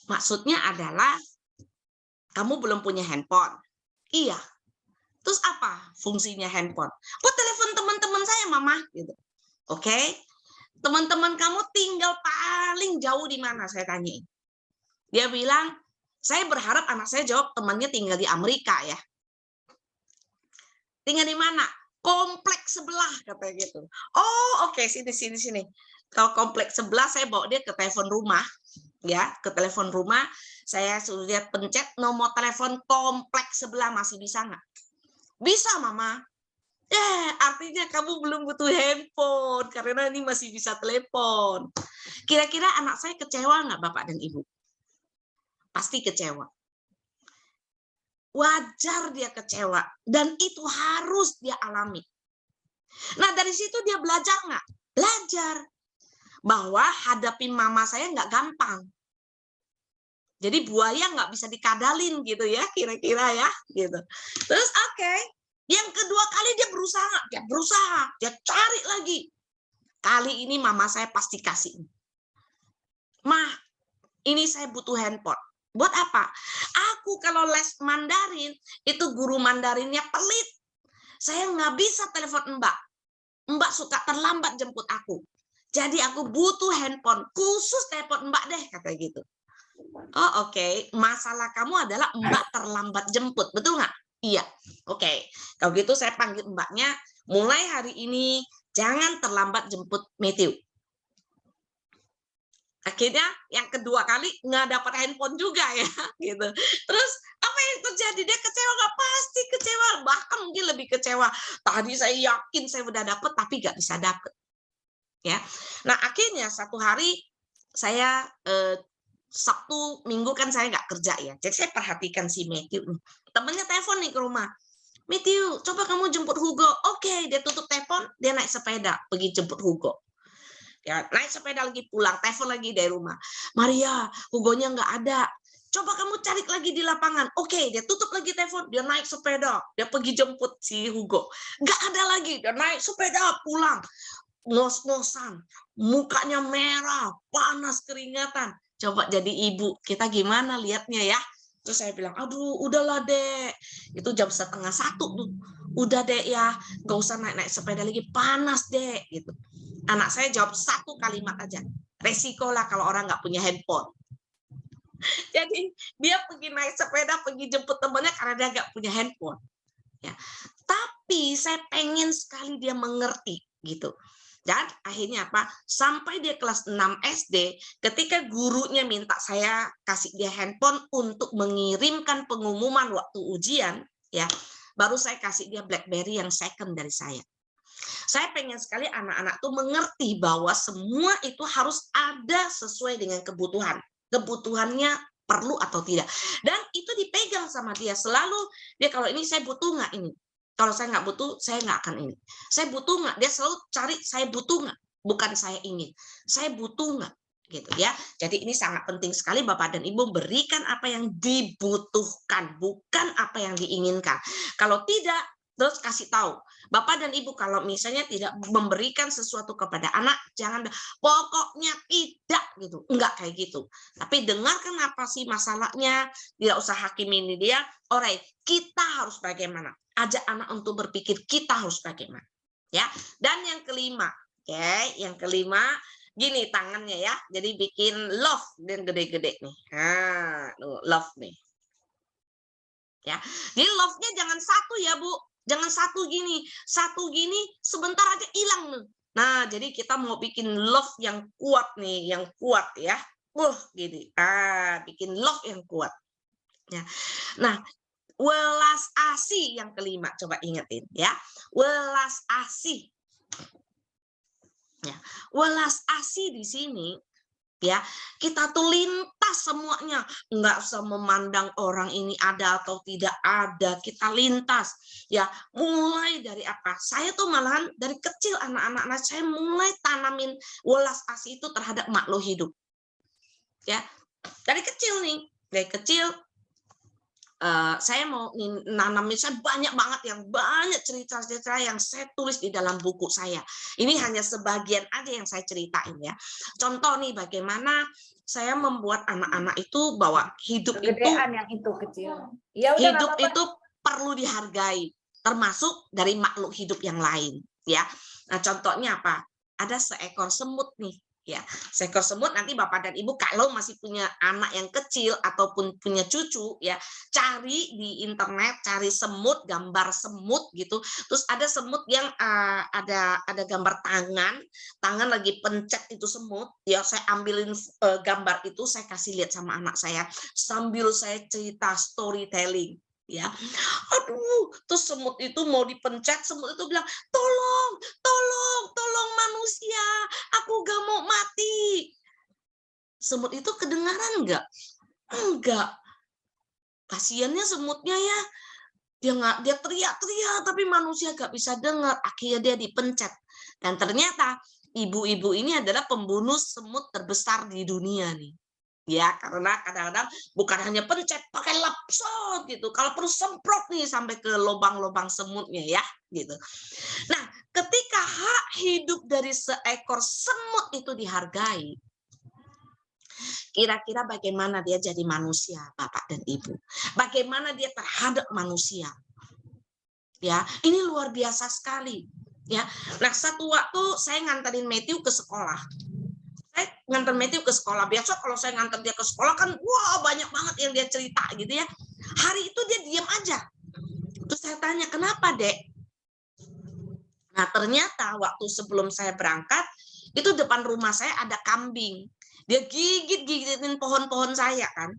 Maksudnya adalah kamu belum punya handphone. Iya. Terus apa fungsinya handphone? Buat telepon teman-teman saya, Mama. Gitu. Oke. Teman-teman kamu tinggal paling jauh di mana? Saya tanya. Dia bilang, saya berharap anak saya jawab temannya tinggal di Amerika ya. Tinggal di mana? Kompleks sebelah, katanya gitu. Oh, oke, sini. Kalau kompleks sebelah, saya bawa dia ke telepon rumah, ya, ke telepon rumah. Saya suruh dia pencet nomor telepon kompleks sebelah, masih bisa nggak? Bisa, Mama. Artinya kamu belum butuh handphone, karena ini masih bisa telepon. Kira-kira anak saya kecewa nggak, Bapak dan Ibu? Pasti kecewa. Wajar dia kecewa, dan itu harus dia alami. Nah, dari situ dia belajar nggak? Belajar bahwa hadapin mama saya nggak gampang. Jadi buaya nggak bisa dikadalin gitu ya, kira-kira ya, gitu. Terus oke, yang kedua kali dia berusaha, dia cari lagi. Kali ini mama saya pasti kasih. Mah, ini saya butuh handphone. Buat apa? Aku kalau les Mandarin, itu guru Mandarinnya pelit. Saya nggak bisa telepon Mbak. Mbak suka terlambat jemput aku. Jadi aku butuh handphone. Khusus telepon Mbak deh, kata gitu. Oh oke. Masalah kamu adalah Mbak terlambat jemput. Betul nggak? Iya. Oke. Kalau gitu saya panggil Mbaknya. Mulai hari ini, jangan terlambat jemput Matthew. Akhirnya yang kedua kali nggak dapat handphone juga ya, gitu. Terus apa yang terjadi? Dia kecewa nggak? Pasti kecewa, bahkan mungkin lebih kecewa. Tadi saya yakin saya udah dapat, tapi nggak bisa dapat. Ya, nah akhirnya satu hari saya Sabtu Minggu kan saya nggak kerja ya, jadi saya perhatikan si Matthew. Temennya telepon nih ke rumah, Matthew, coba kamu jemput Hugo. Oke, dia tutup telepon, dia naik sepeda, pergi jemput Hugo. Ya, naik sepeda lagi pulang, telepon lagi dari rumah. Maria, Hugonya nggak ada. Coba kamu cari lagi di lapangan. Oke, dia tutup lagi telepon, dia naik sepeda, dia pergi jemput si Hugo. Nggak ada lagi, dia naik sepeda pulang. Ngos-ngosan, mukanya merah, panas, keringatan. Coba jadi ibu, kita gimana lihatnya ya? Terus saya bilang, aduh udahlah dek, itu jam 12:30 tuh. Udah dek ya, nggak usah naik-naik sepeda lagi, panas dek. Gitu. Anak saya jawab satu kalimat aja, resiko lah kalau orang nggak punya handphone. Jadi dia pergi naik sepeda, pergi jemput temannya karena dia nggak punya handphone. Ya. Tapi saya pengen sekali dia mengerti gitu. Dan akhirnya apa? Sampai dia kelas 6 SD, ketika gurunya minta saya kasih dia handphone untuk mengirimkan pengumuman waktu ujian, ya, baru saya kasih dia BlackBerry yang second dari saya. Saya pengen sekali anak-anak tuh mengerti bahwa semua itu harus ada sesuai dengan kebutuhan. Kebutuhannya perlu atau tidak. Dan itu dipegang sama dia. Selalu dia kalau ini saya butuh nggak ini. Kalau saya nggak butuh, saya nggak akan ini. Saya butuh nggak? Dia selalu cari saya butuh nggak, bukan saya ingin. Saya butuh nggak, gitu ya. Jadi ini sangat penting sekali Bapak dan Ibu berikan apa yang dibutuhkan, bukan apa yang diinginkan. Kalau tidak, terus kasih tahu. Bapak dan Ibu kalau misalnya tidak memberikan sesuatu kepada anak, jangan pokoknya tidak gitu. Enggak kayak gitu. Tapi dengarkan apa sih masalahnya, tidak usah hakimi dia. Alright, kita harus bagaimana? Ajak anak untuk berpikir kita harus bagaimana. Ya. Dan yang kelima, oke, yang kelima gini tangannya ya. Jadi bikin love dan gede-gede nih. Nah, love nih. Ya. Jadi love-nya jangan satu ya, Bu. Jangan satu gini sebentar aja hilang nih. Nah, jadi kita mau bikin love yang kuat nih, yang kuat ya. Gini. Bikin love yang kuat. Ya. Nah, welas asih yang kelima, coba ingetin ya. Welas asih. Ya. Welas asih di sini ya, kita tuh lintas semuanya, nggak usah memandang orang ini ada atau tidak ada, kita lintas ya. Mulai dari apa? Saya tuh malahan dari kecil anak-anak saya mulai tanamin welas asih itu terhadap makhluk hidup ya. Dari kecil nih, dari kecil saya mau nanamin, saya banyak cerita-cerita yang saya tulis di dalam buku saya. Ini hanya sebagian aja yang saya ceritain ya. Contoh nih bagaimana saya membuat anak-anak itu bahwa hidup Kegedean itu yang itu kecil. Ya udah hidup itu perlu dihargai, termasuk dari makhluk hidup yang lain ya. Nah, contohnya apa? Ada seekor semut nih. Ya, seekor semut, nanti Bapak dan Ibu kalau masih punya anak yang kecil ataupun punya cucu ya, cari di internet, cari semut, gambar semut gitu. Terus ada semut yang ada gambar tangan lagi pencet itu semut. Ya, saya ambilin gambar itu, saya kasih lihat sama anak saya sambil saya cerita storytelling. Ya, aduh, terus semut itu mau dipencet, semut itu bilang, tolong manusia, aku gak mau mati. Semut itu kedengaran nggak? Enggak. Kasiannya semutnya ya, dia teriak-teriak, tapi manusia gak bisa dengar. Akhirnya dia dipencet. Dan ternyata ibu-ibu ini adalah pembunuh semut terbesar di dunia nih. Ya, karena kadang-kadang bukan hanya pencet, pakai lapsot gitu. Kalau perlu semprot nih sampai ke lubang-lubang semutnya ya, gitu. Nah, ketika hak hidup dari seekor semut itu dihargai, kira-kira bagaimana dia jadi manusia, Bapak dan Ibu? Bagaimana dia terhadap manusia? Ya, ini luar biasa sekali. Ya, nah satu waktu saya nganterin Matthew ke sekolah. Saya nganter Matthew ke sekolah. Biasa kalau saya nganter dia ke sekolah kan, wah banyak banget yang dia cerita gitu ya. Hari itu dia diam aja. Terus saya tanya, kenapa dek? Nah ternyata waktu sebelum saya berangkat, itu depan rumah saya ada kambing. Dia gigitin pohon-pohon saya kan.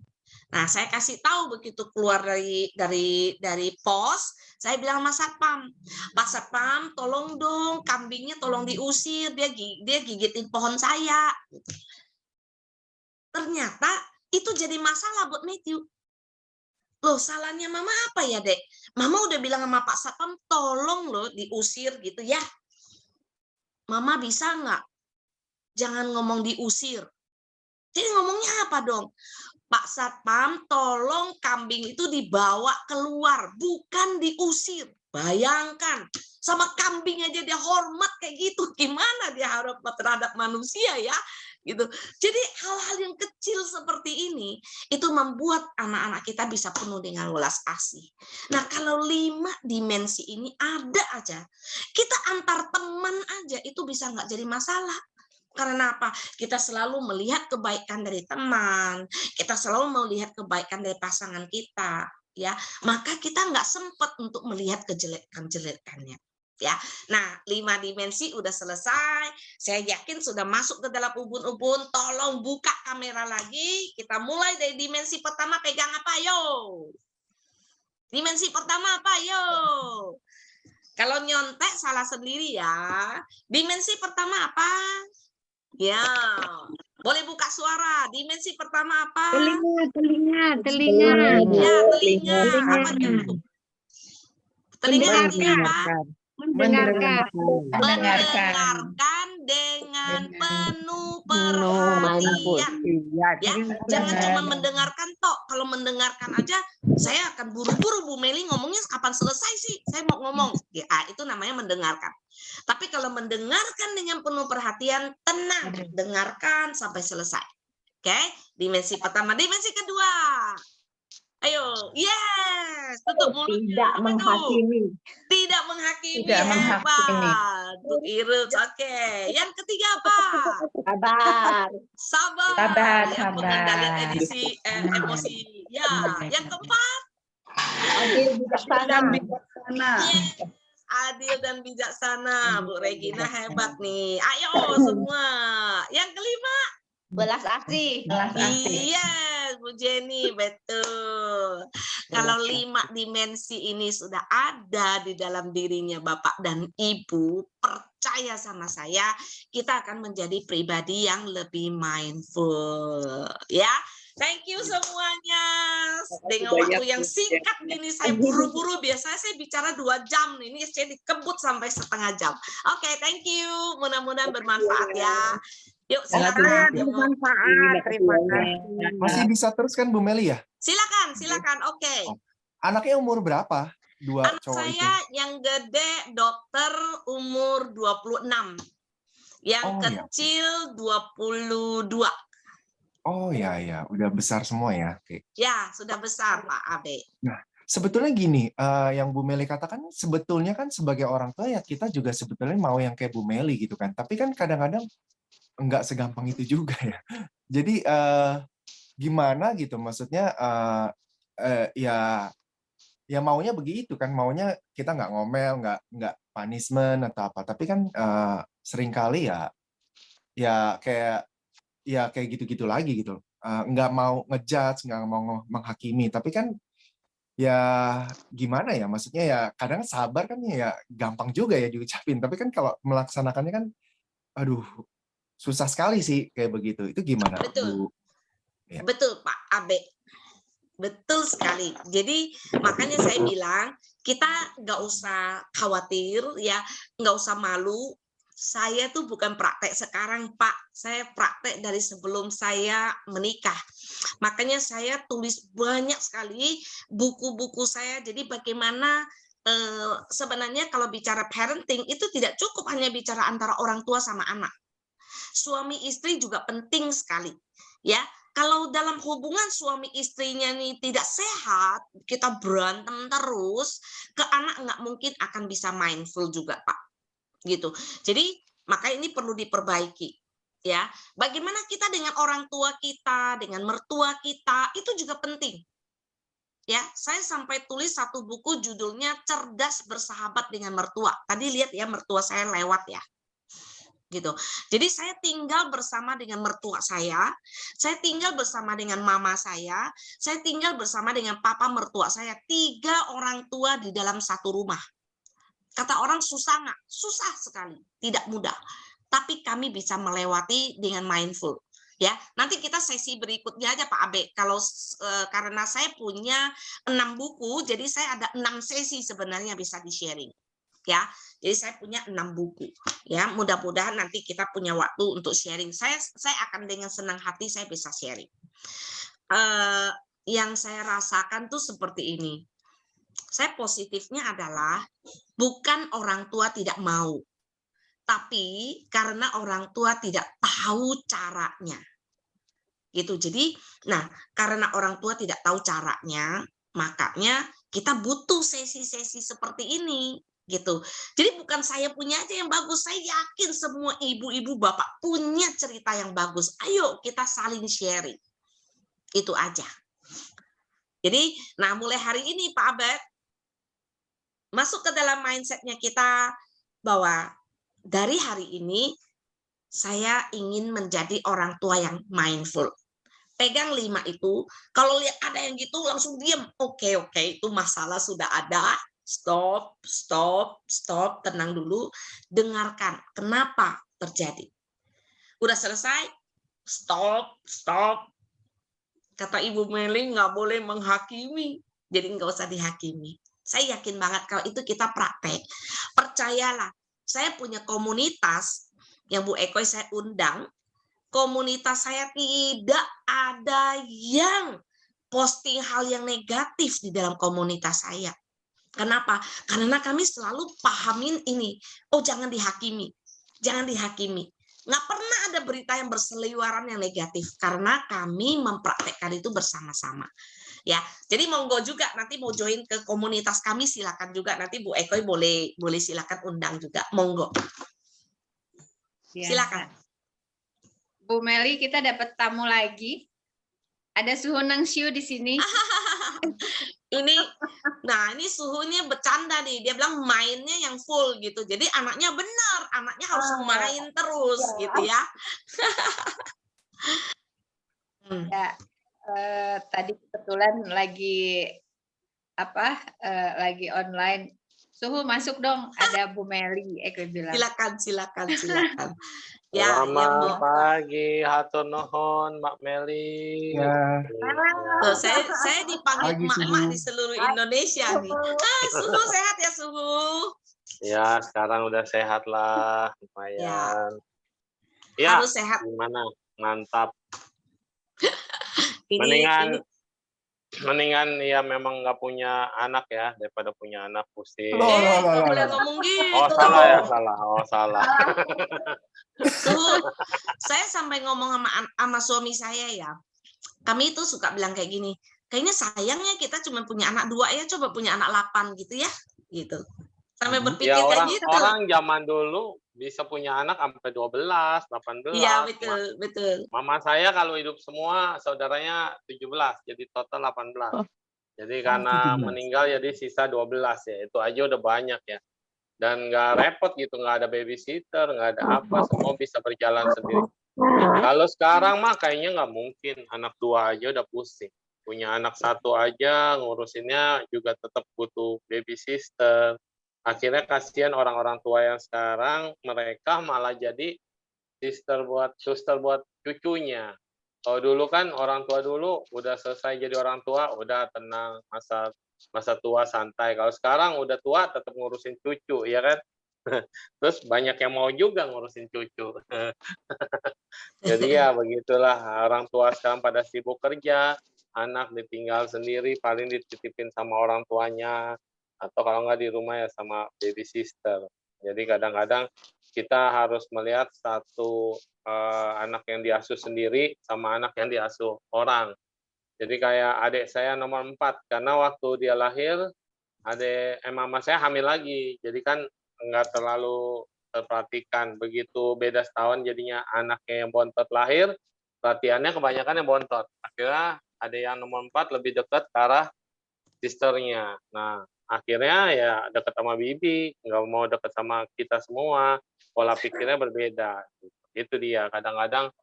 Nah saya kasih tahu begitu keluar dari pos, saya bilang Mas Satpam, Pak Satpam tolong dong kambingnya tolong diusir, dia gigitin pohon saya. Ternyata itu jadi masalah buat Matthew. Loh, salahnya mama apa ya, Dek? Mama udah bilang sama Pak Satpam, tolong loh diusir gitu ya. Mama bisa nggak? Jangan ngomong diusir. Jadi ngomongnya apa dong? Pak Satpam, tolong kambing itu dibawa keluar, bukan diusir. Bayangkan, sama kambing aja dia hormat kayak gitu. Gimana dia hormat terhadap manusia ya? Gitu. Jadi hal-hal yang kecil seperti ini itu membuat anak-anak kita bisa penuh dengan welas asih. Nah, kalau 5 dimensi ini ada aja, kita antar teman aja itu bisa nggak jadi masalah. Karena apa? Kita selalu melihat kebaikan dari teman, kita selalu melihat kebaikan dari pasangan kita, ya. Maka kita nggak sempat untuk melihat kejelekan-jelekannya. Ya, nah 5 dimensi udah selesai. Saya yakin sudah masuk ke dalam ubun-ubun. Tolong buka kamera lagi. Kita mulai dari dimensi pertama. Pegang apa, yo? Dimensi pertama apa, yo? Kalau nyontek salah sendiri ya. Dimensi pertama apa? Ya, boleh buka suara. Dimensi pertama apa? Telinga. Ya, telinga. Apa itu? Telinga artinya apa? Mendengarkan. Mendengarkan dengan penuh perhatian. Ya, jangan cuma mendengarkan tok. Kalau mendengarkan aja, saya akan buru-buru Bu Meli ngomongnya kapan selesai sih? Saya mau ngomong. Ya, itu namanya mendengarkan. Tapi kalau mendengarkan dengan penuh perhatian, tenang, dengarkan sampai selesai. Oke, dimensi pertama. Dimensi kedua. Ayo, yes, tutup mulut. Tidak menghakimi. Tidak menghakimi, Tidak menghakimi. hebat. Good Irut, oke. Yang ketiga apa? Sabar. Sabar. Sabar, Ya, sabar. pengendalian edisi emosi. Ya, yang keempat. Adil bijaksana. Yes, adil dan bijaksana. Bu Regina hebat nih. Ayo semua. Yang kelima. Belas asih. Yes, Bu Jenny, betul. Kalau 5 dimensi ini sudah ada di dalam dirinya Bapak dan Ibu, percaya sama saya, kita akan menjadi pribadi yang lebih mindful. Ya, thank you semuanya. Dengan waktu yang singkat ini saya buru-buru, biasanya saya bicara 2 jam. Ini saya dikebut sampai setengah jam. Oke, thank you. Mudah-mudahan bermanfaat ya. Yuk, silakan. Terima kasih. Masih bisa terus kan Bu Meli ya? Silakan. Oke. Anaknya umur berapa? 2 Anak cowok itu. saya yang gede dokter umur 26. Yang Oh, ya. kecil 22. Oh ya, udah besar semua ya. Oke. Ya, sudah besar Pak Abe. Nah, sebetulnya gini, yang Bu Meli katakan sebetulnya kan sebagai orang tua ya kita juga sebetulnya mau yang kayak Bu Meli gitu kan. Tapi kan kadang-kadang nggak segampang itu juga ya. Jadi gimana gitu, maksudnya ya maunya begitu kan, maunya kita nggak ngomel, nggak punishment atau apa. Tapi kan seringkali ya kayak gitu-gitu lagi gitu. Nggak mau ngejudge, nggak mau menghakimi. Tapi kan ya gimana ya, maksudnya ya kadang sabar kan ya gampang juga ya diucapin. Tapi kan kalau melaksanakannya kan, aduh, susah sekali sih kayak begitu. Itu gimana, Betul. Bu? Ya. Betul Pak Abe. Betul sekali. Jadi makanya saya bilang kita nggak usah khawatir ya, nggak usah malu. Saya tuh bukan praktek sekarang Pak, saya praktek dari sebelum saya menikah. Makanya saya tulis banyak sekali buku-buku saya. Jadi bagaimana sebenarnya kalau bicara parenting itu tidak cukup hanya bicara antara orang tua sama anak. Suami istri juga penting sekali, ya. Kalau dalam hubungan suami istrinya ini tidak sehat, kita berantem terus, ke anak nggak mungkin akan bisa mindful juga, Pak. Gitu. Jadi maka ini perlu diperbaiki, ya. Bagaimana kita dengan orang tua kita, dengan mertua kita, itu juga penting. Ya, saya sampai tulis satu buku judulnya Cerdas Bersahabat dengan Mertua. Tadi lihat ya mertua saya lewat ya. Gitu. Jadi saya tinggal bersama dengan mertua saya tinggal bersama dengan mama saya tinggal bersama dengan papa mertua saya, 3 orang tua di dalam satu rumah. Kata orang susah nggak? Susah sekali, tidak mudah. Tapi kami bisa melewati dengan mindful. Ya, nanti kita sesi berikutnya aja Pak Abe. Kalau karena saya punya 6 buku, jadi saya ada 6 sesi sebenarnya bisa di-sharing. Ya, jadi saya punya 6 buku. Ya, mudah-mudahan nanti kita punya waktu untuk sharing. Saya akan dengan senang hati saya bisa sharing. Yang saya rasakan tuh seperti ini. Saya positifnya adalah bukan orang tua tidak mau, tapi karena orang tua tidak tahu caranya. Gitu. Jadi, nah, karena orang tua tidak tahu caranya, makanya kita butuh sesi-sesi seperti ini gitu. Jadi bukan saya punya aja yang bagus, saya yakin semua ibu-ibu bapak punya cerita yang bagus. Ayo kita saling sharing. Itu aja. Jadi, nah mulai hari ini Pak Abed masuk ke dalam mindsetnya kita bahwa dari hari ini saya ingin menjadi orang tua yang mindful. Pegang 5 itu, kalau lihat ada yang gitu langsung diam. Oke, itu masalah sudah ada. Stop, tenang dulu. Dengarkan, kenapa terjadi. Udah selesai, stop. Kata Ibu Meli, nggak boleh menghakimi. Jadi nggak usah dihakimi. Saya yakin banget kalau itu kita praktek. Percayalah, saya punya komunitas yang Bu Eko saya undang. Komunitas saya tidak ada yang posting hal yang negatif di dalam komunitas saya. Kenapa? Karena kami selalu pahamin ini. Oh, jangan dihakimi. Nggak pernah ada berita yang berseliweran yang negatif. Karena kami mempraktekkan itu bersama-sama. Ya, jadi monggo juga nanti mau join ke komunitas kami silakan juga. Nanti Bu Eko boleh silakan undang juga. Monggo. Silakan. Bu Meli, kita dapat tamu lagi. Ada Suhu Nangshu di sini. ini suhunya bercanda nih. Dia bilang mainnya yang full gitu. Jadi anaknya benar, anaknya harus main terus gitu ya. Ya, tadi kebetulan lagi lagi online. Suhu masuk dong, ada Bu Meli. Eko bilang. Silakan. Ya, selamat pagi, hatur nuhun, Mbak Meli. Ya. Tuh, saya dipanggil emak-emak di seluruh Indonesia nih. Suhu sehat ya, Suhu? Ya, sekarang udah sehat lah, lumayan. Ya, harus sehat. Gimana? Mantap. Ini Mendingan ya memang nggak punya anak ya, daripada punya anak pusing. Nggak boleh ngomong gitu. Oh, salah ya, salah. Oh, salah. Tuh, saya sampai ngomong sama suami saya ya. Kami itu suka bilang kayak gini, kayaknya sayangnya kita cuma punya anak 2 ya, coba punya anak 8 gitu ya. Gitu. Sampai berpikir ya, kayak gitu. Orang zaman dulu bisa punya anak sampai 12, 18. Iya, betul. Mama saya kalau hidup semua saudaranya 17, jadi total 18. Jadi karena meninggal jadi sisa 12 ya. Itu aja udah banyak ya. Dan nggak repot gitu, nggak ada babysitter, nggak ada apa, semua bisa berjalan sendiri. Kalau sekarang mah kayaknya nggak mungkin, anak 2 aja udah pusing. Punya anak 1 aja ngurusinnya juga tetap butuh babysitter. Akhirnya kasihan orang-orang tua yang sekarang, mereka malah jadi suster buat cucunya. Kalau dulu kan orang tua dulu udah selesai jadi orang tua, udah tenang, masa tua santai. Kalau sekarang udah tua tetap ngurusin cucu, ya kan? Terus banyak yang mau juga ngurusin cucu. Jadi ya begitulah, orang tua sekarang pada sibuk kerja, anak ditinggal sendiri, paling dititipin sama orang tuanya, atau kalau nggak di rumah ya sama babysitter. Jadi kadang-kadang kita harus melihat satu anak yang diasuh sendiri sama anak yang diasuh orang. Jadi kayak adik saya nomor 4, karena waktu dia lahir, mama saya hamil lagi. Jadi kan nggak terlalu terperhatikan. Begitu beda setahun jadinya anaknya yang bontot lahir, perhatiannya kebanyakan yang bontot. Akhirnya ada yang nomor 4 lebih dekat ke arah sisternya. Nah, akhirnya ya dekat sama bibi, nggak mau dekat sama kita semua. Pola pikirnya berbeda. Itu dia. Kadang-kadang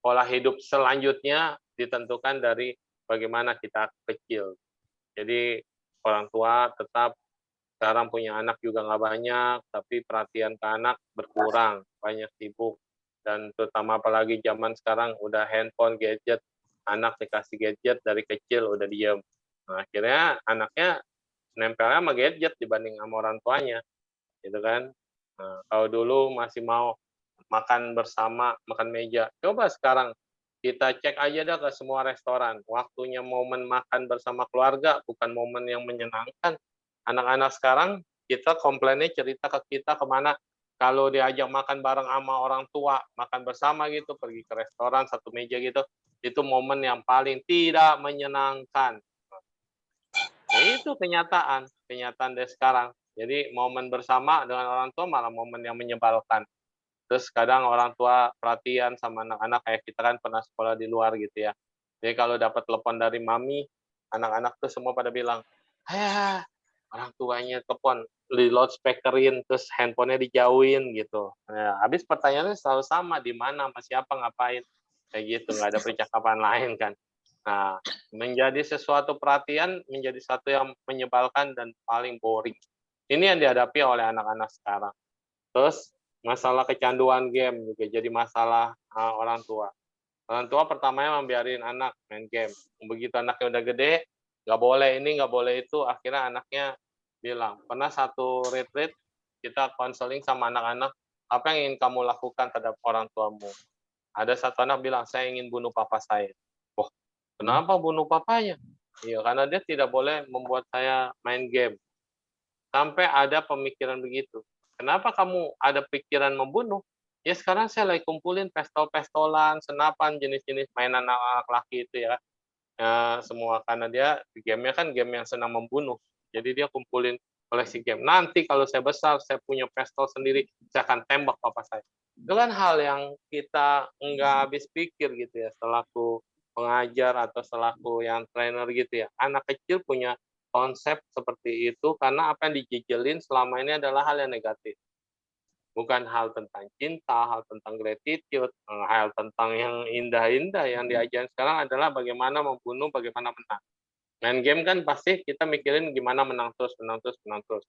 pola hidup selanjutnya ditentukan dari bagaimana kita kecil. Jadi orang tua tetap sekarang punya anak juga nggak banyak, tapi perhatian ke anak berkurang, banyak sibuk. Dan terutama apalagi zaman sekarang udah handphone, gadget, anak dikasih gadget dari kecil udah diem. Nah, akhirnya anaknya nempelnya sama gadget dibanding sama orang tuanya, gitu kan. Nah, kalau dulu masih mau makan bersama, makan meja. Coba sekarang kita cek aja dah ke semua restoran. Waktunya momen makan bersama keluarga, bukan momen yang menyenangkan. Anak-anak sekarang, kita komplainnya cerita ke kita kemana, kalau diajak makan bareng sama orang tua, makan bersama gitu, pergi ke restoran, satu meja gitu, itu momen yang paling tidak menyenangkan. Nah, itu kenyataan dari sekarang. Jadi momen bersama dengan orang tua malah momen yang menyebalkan. Terus kadang orang tua perhatian sama anak-anak, kayak kita kan pernah sekolah di luar gitu ya. Jadi kalau dapat telepon dari mami, anak-anak tuh semua pada bilang, "Ayah, orang tuanya telepon, di loudspeakerin, terus handphonenya dijauhin," gitu. Nah, habis pertanyaannya selalu sama, di mana, sama siapa, ngapain. Kayak gitu, nggak ada percakapan lain kan. Nah, menjadi sesuatu perhatian menjadi satu yang menyebalkan dan paling boring. Ini yang dihadapi oleh anak-anak sekarang. Terus masalah kecanduan game juga jadi masalah orang tua. Orang tua pertamanya membiarin anak main game. Begitu anaknya udah gede, nggak boleh ini, nggak boleh itu, akhirnya anaknya bilang, pernah satu retreat kita konseling sama anak-anak, apa yang ingin kamu lakukan terhadap orang tuamu? Ada satu anak bilang, saya ingin bunuh papa saya. Wah, kenapa bunuh papanya? Iya, karena dia tidak boleh membuat saya main game. Sampai ada pemikiran begitu. Kenapa kamu ada pikiran membunuh? Ya sekarang saya lagi kumpulin pistol-pistolan, senapan, jenis-jenis mainan anak laki itu ya. Semua karena dia game-nya kan game yang senang membunuh. Jadi dia kumpulin koleksi game. Nanti kalau saya besar, saya punya pistol sendiri, saya akan tembak papa saya. Itu kan hal yang kita nggak habis pikir gitu ya, selaku pengajar atau selaku yang trainer gitu ya. Anak kecil punya konsep seperti itu karena apa yang dijejelin selama ini adalah hal yang negatif. Bukan hal tentang cinta, hal tentang gratitude, hal tentang yang indah-indah. Yang diajarin sekarang adalah bagaimana membunuh, bagaimana menang. Main game kan pasti kita mikirin gimana menang terus, menang terus, menang terus.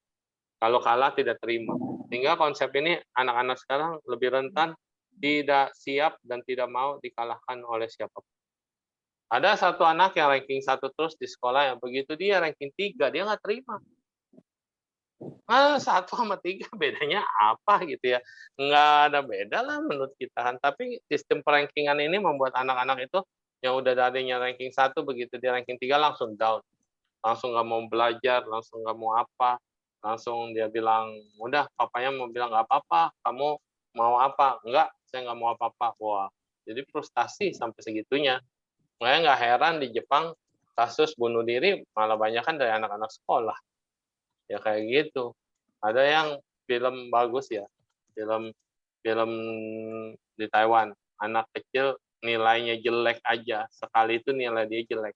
Kalau kalah tidak terima. Sehingga konsep ini anak-anak sekarang lebih rentan, tidak siap dan tidak mau dikalahkan oleh siapapun. Ada satu anak yang ranking 1 terus di sekolah, yang begitu dia ranking 3, dia nggak terima. 1 sama 3 bedanya apa gitu ya, nggak ada beda lah menurut kita kan. Tapi sistem perankingan ini membuat anak-anak itu yang udah tadinya ranking 1, begitu dia ranking 3 langsung down. Langsung nggak mau belajar, langsung nggak mau apa, langsung dia bilang, "Udah," papanya mau bilang, "Nggak apa-apa, kamu mau apa?" "Enggak, saya nggak mau apa-apa." Wah, jadi frustasi sampai segitunya. Makanya nggak heran di Jepang kasus bunuh diri malah banyakan dari anak-anak sekolah. Ya kayak gitu. Ada yang film bagus ya, film film di Taiwan, anak kecil nilainya jelek aja, sekali itu nilai dia jelek.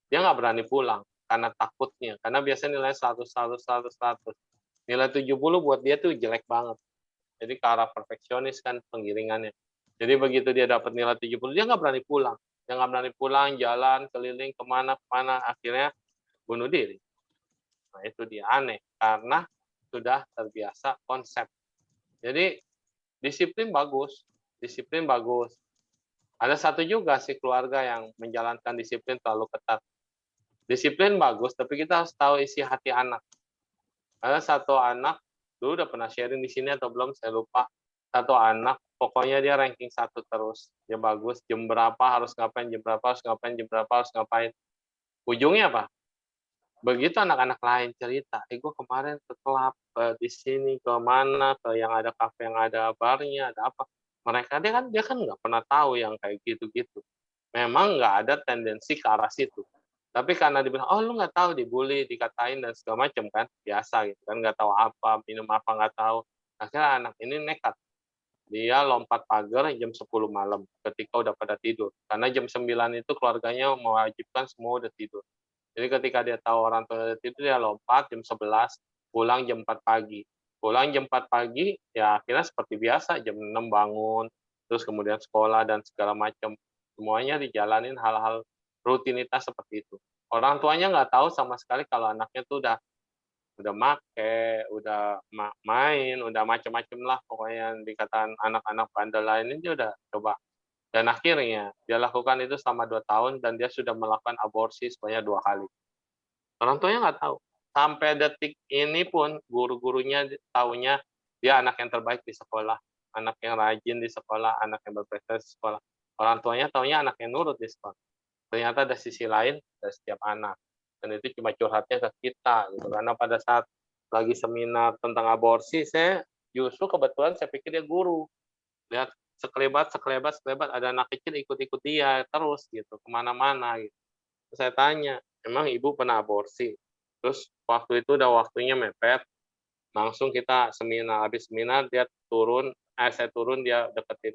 Dia nggak berani pulang karena takutnya, karena biasanya nilai 100, 100, 100, 100. Nilai 70 buat dia tuh jelek banget. Jadi ke arah perfeksionis kan penggiringannya. Jadi begitu dia dapat nilai 70, dia nggak berani pulang. Dia nggak berani pulang, jalan, keliling, kemana, akhirnya bunuh diri. Nah itu dia, aneh. Karena sudah terbiasa konsep. Jadi disiplin bagus. Ada satu juga sih keluarga yang menjalankan disiplin terlalu ketat. Disiplin bagus, tapi kita harus tahu isi hati anak. Ada satu anak, dulu udah pernah sharing di sini atau belum, saya lupa. Satu anak, pokoknya dia ranking 1 terus. Dia bagus, jam berapa harus ngapain, jam berapa harus ngapain, jam berapa harus ngapain. Ujungnya apa? Begitu anak-anak lain cerita, gue kemarin ke klub, di sini, ke mana, ke yang ada kafe, yang ada barnya, ada apa. Mereka, dia kan nggak pernah tahu yang kayak gitu-gitu. Memang nggak ada tendensi ke arah situ. Tapi karena dibilang, "Oh, lu nggak tahu, dibully, dikatain, dan segala macam kan, biasa gitu kan, nggak tahu apa, minum apa nggak tahu." Akhirnya anak ini nekat. Dia lompat pagar jam 10 malam ketika udah pada tidur. Karena jam 9 itu keluarganya mewajibkan semua udah tidur. Jadi ketika dia tahu orang tua udah tidur, dia lompat jam 11, pulang jam 4 pagi. Pulang jam 4 pagi, ya akhirnya seperti biasa, jam 6 bangun, terus kemudian sekolah dan segala macam. Semuanya dijalanin hal-hal rutinitas seperti itu. Orang tuanya nggak tahu sama sekali kalau anaknya tuh udah udah make, udah main, udah macem-macem lah pokoknya yang dikatakan anak-anak bandel lain ini udah coba. Dan akhirnya dia lakukan itu selama 2 tahun dan dia sudah melakukan aborsi sebanyak 2 kali. Orang tuanya nggak tahu. Sampai detik ini pun guru-gurunya taunya dia anak yang terbaik di sekolah, anak yang rajin di sekolah, anak yang berprestasi di sekolah. Orang tuanya taunya anak yang nurut di sekolah. Ternyata ada sisi lain dari setiap anak. Dan itu cuma curhatnya ke kita gitu. Karena pada saat lagi seminar tentang aborsi, saya justru kebetulan saya pikir dia guru. Lihat sekelebat ada anak kecil ikut-ikut dia terus gitu kemana-mana gitu. Terus saya tanya, emang ibu pernah aborsi? Terus waktu itu udah waktunya mepet, langsung kita seminar, habis seminar dia turun, saya turun dia deketin.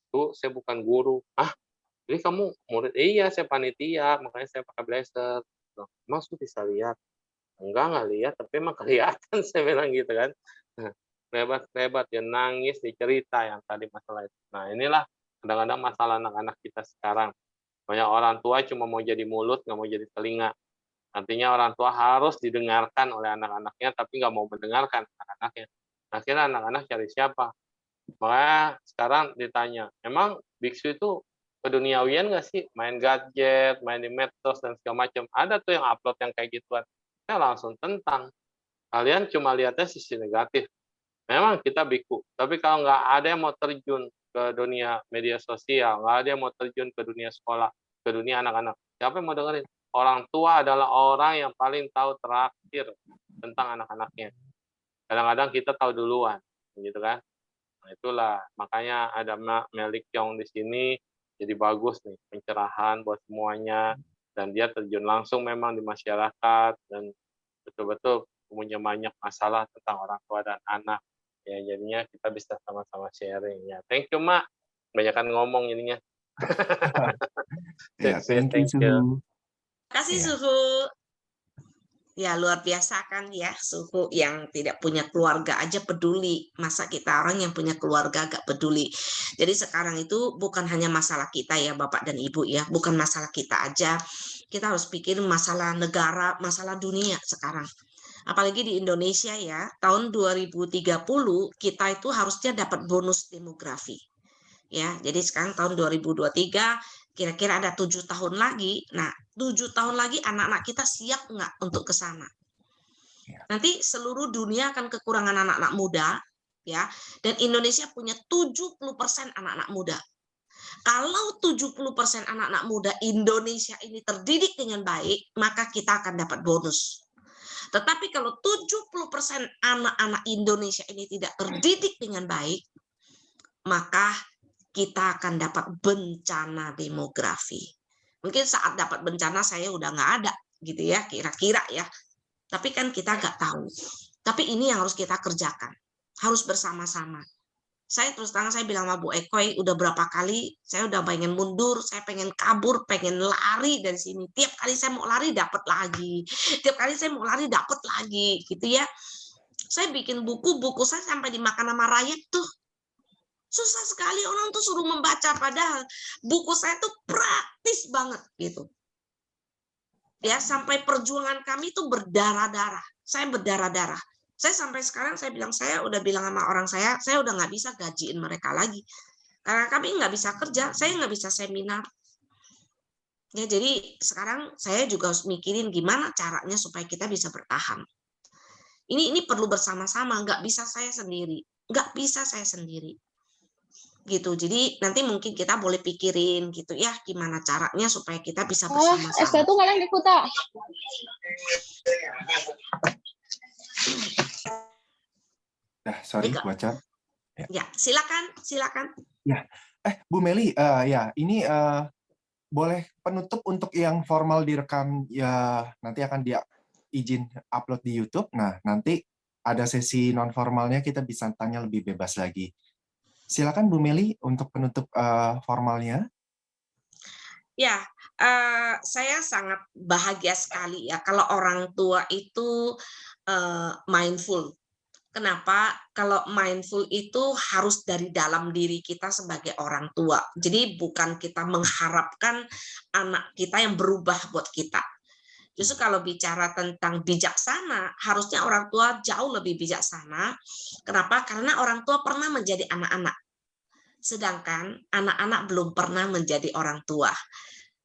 Tuh saya bukan guru. Ah, ini kamu murid? Iya, saya panitia, makanya saya pakai blazer. Loh, maksud bisa lihat? Enggak lihat, tapi emang kelihatan, saya bilang gitu kan. Lebat dia nangis, dicerita yang tadi masalah itu. Nah, inilah kadang-kadang masalah anak-anak kita sekarang. Banyak orang tua cuma mau jadi mulut, nggak mau jadi telinga. Artinya orang tua harus didengarkan oleh anak-anaknya, tapi nggak mau mendengarkan anak-anaknya. Akhirnya anak-anak cari siapa? Makanya sekarang ditanya, emang biksu itu keduniawian nggak sih? Main gadget, main di medsos, dan segala macam. Ada tuh yang upload yang kayak gituan. Saya langsung tentang. Kalian cuma lihatnya sisi negatif. Memang kita biku, tapi kalau nggak ada yang mau terjun ke dunia media sosial, nggak ada yang mau terjun ke dunia sekolah, ke dunia anak-anak, siapa yang mau dengerin? Orang tua adalah orang yang paling tahu terakhir tentang anak-anaknya. Kadang-kadang kita tahu duluan, gitu kan? Nah, itulah makanya ada Melik Yong di sini, jadi bagus nih pencerahan buat semuanya, dan dia terjun langsung memang di masyarakat dan betul-betul punya banyak masalah tentang orang tua dan anak. Ya, jadinya kita bisa sama-sama sharing ya. Thank you, Mak. Banyakan ngomong ininya. Ya, thank you, Suhu. Terima kasih, Ya. Suhu. Ya, luar biasa kan ya, Suhu yang tidak punya keluarga aja peduli. Masa kita orang yang punya keluarga gak peduli. Jadi sekarang itu bukan hanya masalah kita ya, Bapak dan Ibu ya. Bukan masalah kita aja. Kita harus pikir masalah negara, masalah dunia sekarang. Apalagi di Indonesia ya, tahun 2030 kita itu harusnya dapat bonus demografi. Ya, jadi sekarang tahun 2023 kira-kira ada 7 tahun lagi. Nah, 7 tahun lagi anak-anak kita siap nggak untuk ke sana? Nanti seluruh dunia akan kekurangan anak-anak muda, ya. Dan Indonesia punya 70% anak-anak muda. Kalau 70% anak-anak muda Indonesia ini terdidik dengan baik, maka kita akan dapat bonus. Tetapi kalau 70% anak-anak Indonesia ini tidak terdidik dengan baik, maka kita akan dapat bencana demografi. Mungkin saat dapat bencana saya udah nggak ada, gitu ya, kira-kira ya. Tapi kan kita nggak tahu. Tapi ini yang harus kita kerjakan. Harus bersama-sama. Saya terus terang saya bilang sama Bu Ekoy, udah berapa kali saya udah pengen mundur, saya pengen kabur, pengen lari dari sini. Tiap kali saya mau lari dapat lagi. Tiap kali saya mau lari dapat lagi, gitu ya. Saya bikin buku saya sampai dimakan sama rakyat tuh. Susah sekali orang tuh suruh membaca, padahal buku saya tuh praktis banget gitu. Ya, sampai perjuangan kami tuh berdarah-darah. Saya berdarah-darah. Saya sampai sekarang saya udah bilang sama orang saya udah nggak bisa gajiin mereka lagi. Karena kami nggak bisa kerja, saya nggak bisa seminar. Ya, jadi sekarang saya juga harus mikirin gimana caranya supaya kita bisa bertahan. Ini perlu bersama-sama, nggak bisa saya sendiri. Nggak bisa saya sendiri. Gitu. Jadi nanti mungkin kita boleh pikirin gitu ya, gimana caranya supaya kita bisa bersama-sama. S1 kalian ikut tak? Sorry, bocor. Ya, silakan. Ya, Bu Meli, ya ini boleh penutup untuk yang formal direkam ya, nanti akan izin upload di YouTube. Nah, nanti ada sesi non formalnya, kita bisa tanya lebih bebas lagi. Silakan Bu Meli untuk penutup formalnya. Ya, saya sangat bahagia sekali ya kalau orang tua itu mindful. Kenapa? Kalau mindful itu harus dari dalam diri kita sebagai orang tua. Jadi bukan kita mengharapkan anak kita yang berubah buat kita. Justru kalau bicara tentang bijaksana, harusnya orang tua jauh lebih bijaksana. Kenapa? Karena orang tua pernah menjadi anak-anak. Sedangkan anak-anak belum pernah menjadi orang tua.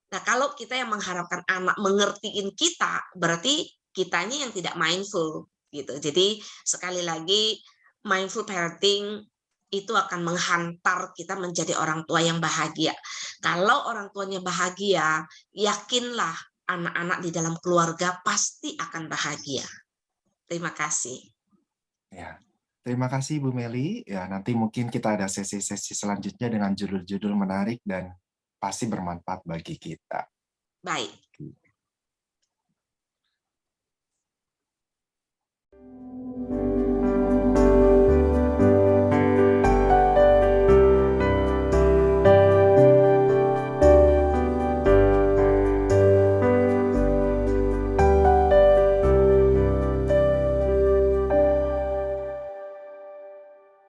Nah, kalau kita yang mengharapkan anak mengertiin kita, berarti kitanya yang tidak mindful gitu. Jadi sekali lagi mindful parenting itu akan menghantar kita menjadi orang tua yang bahagia. Kalau orang tuanya bahagia, yakinlah anak-anak di dalam keluarga pasti akan bahagia. Terima kasih. Ya, terima kasih Bu Meli. Ya, nanti mungkin kita ada sesi-sesi selanjutnya dengan judul-judul menarik dan pasti bermanfaat bagi kita. Baik.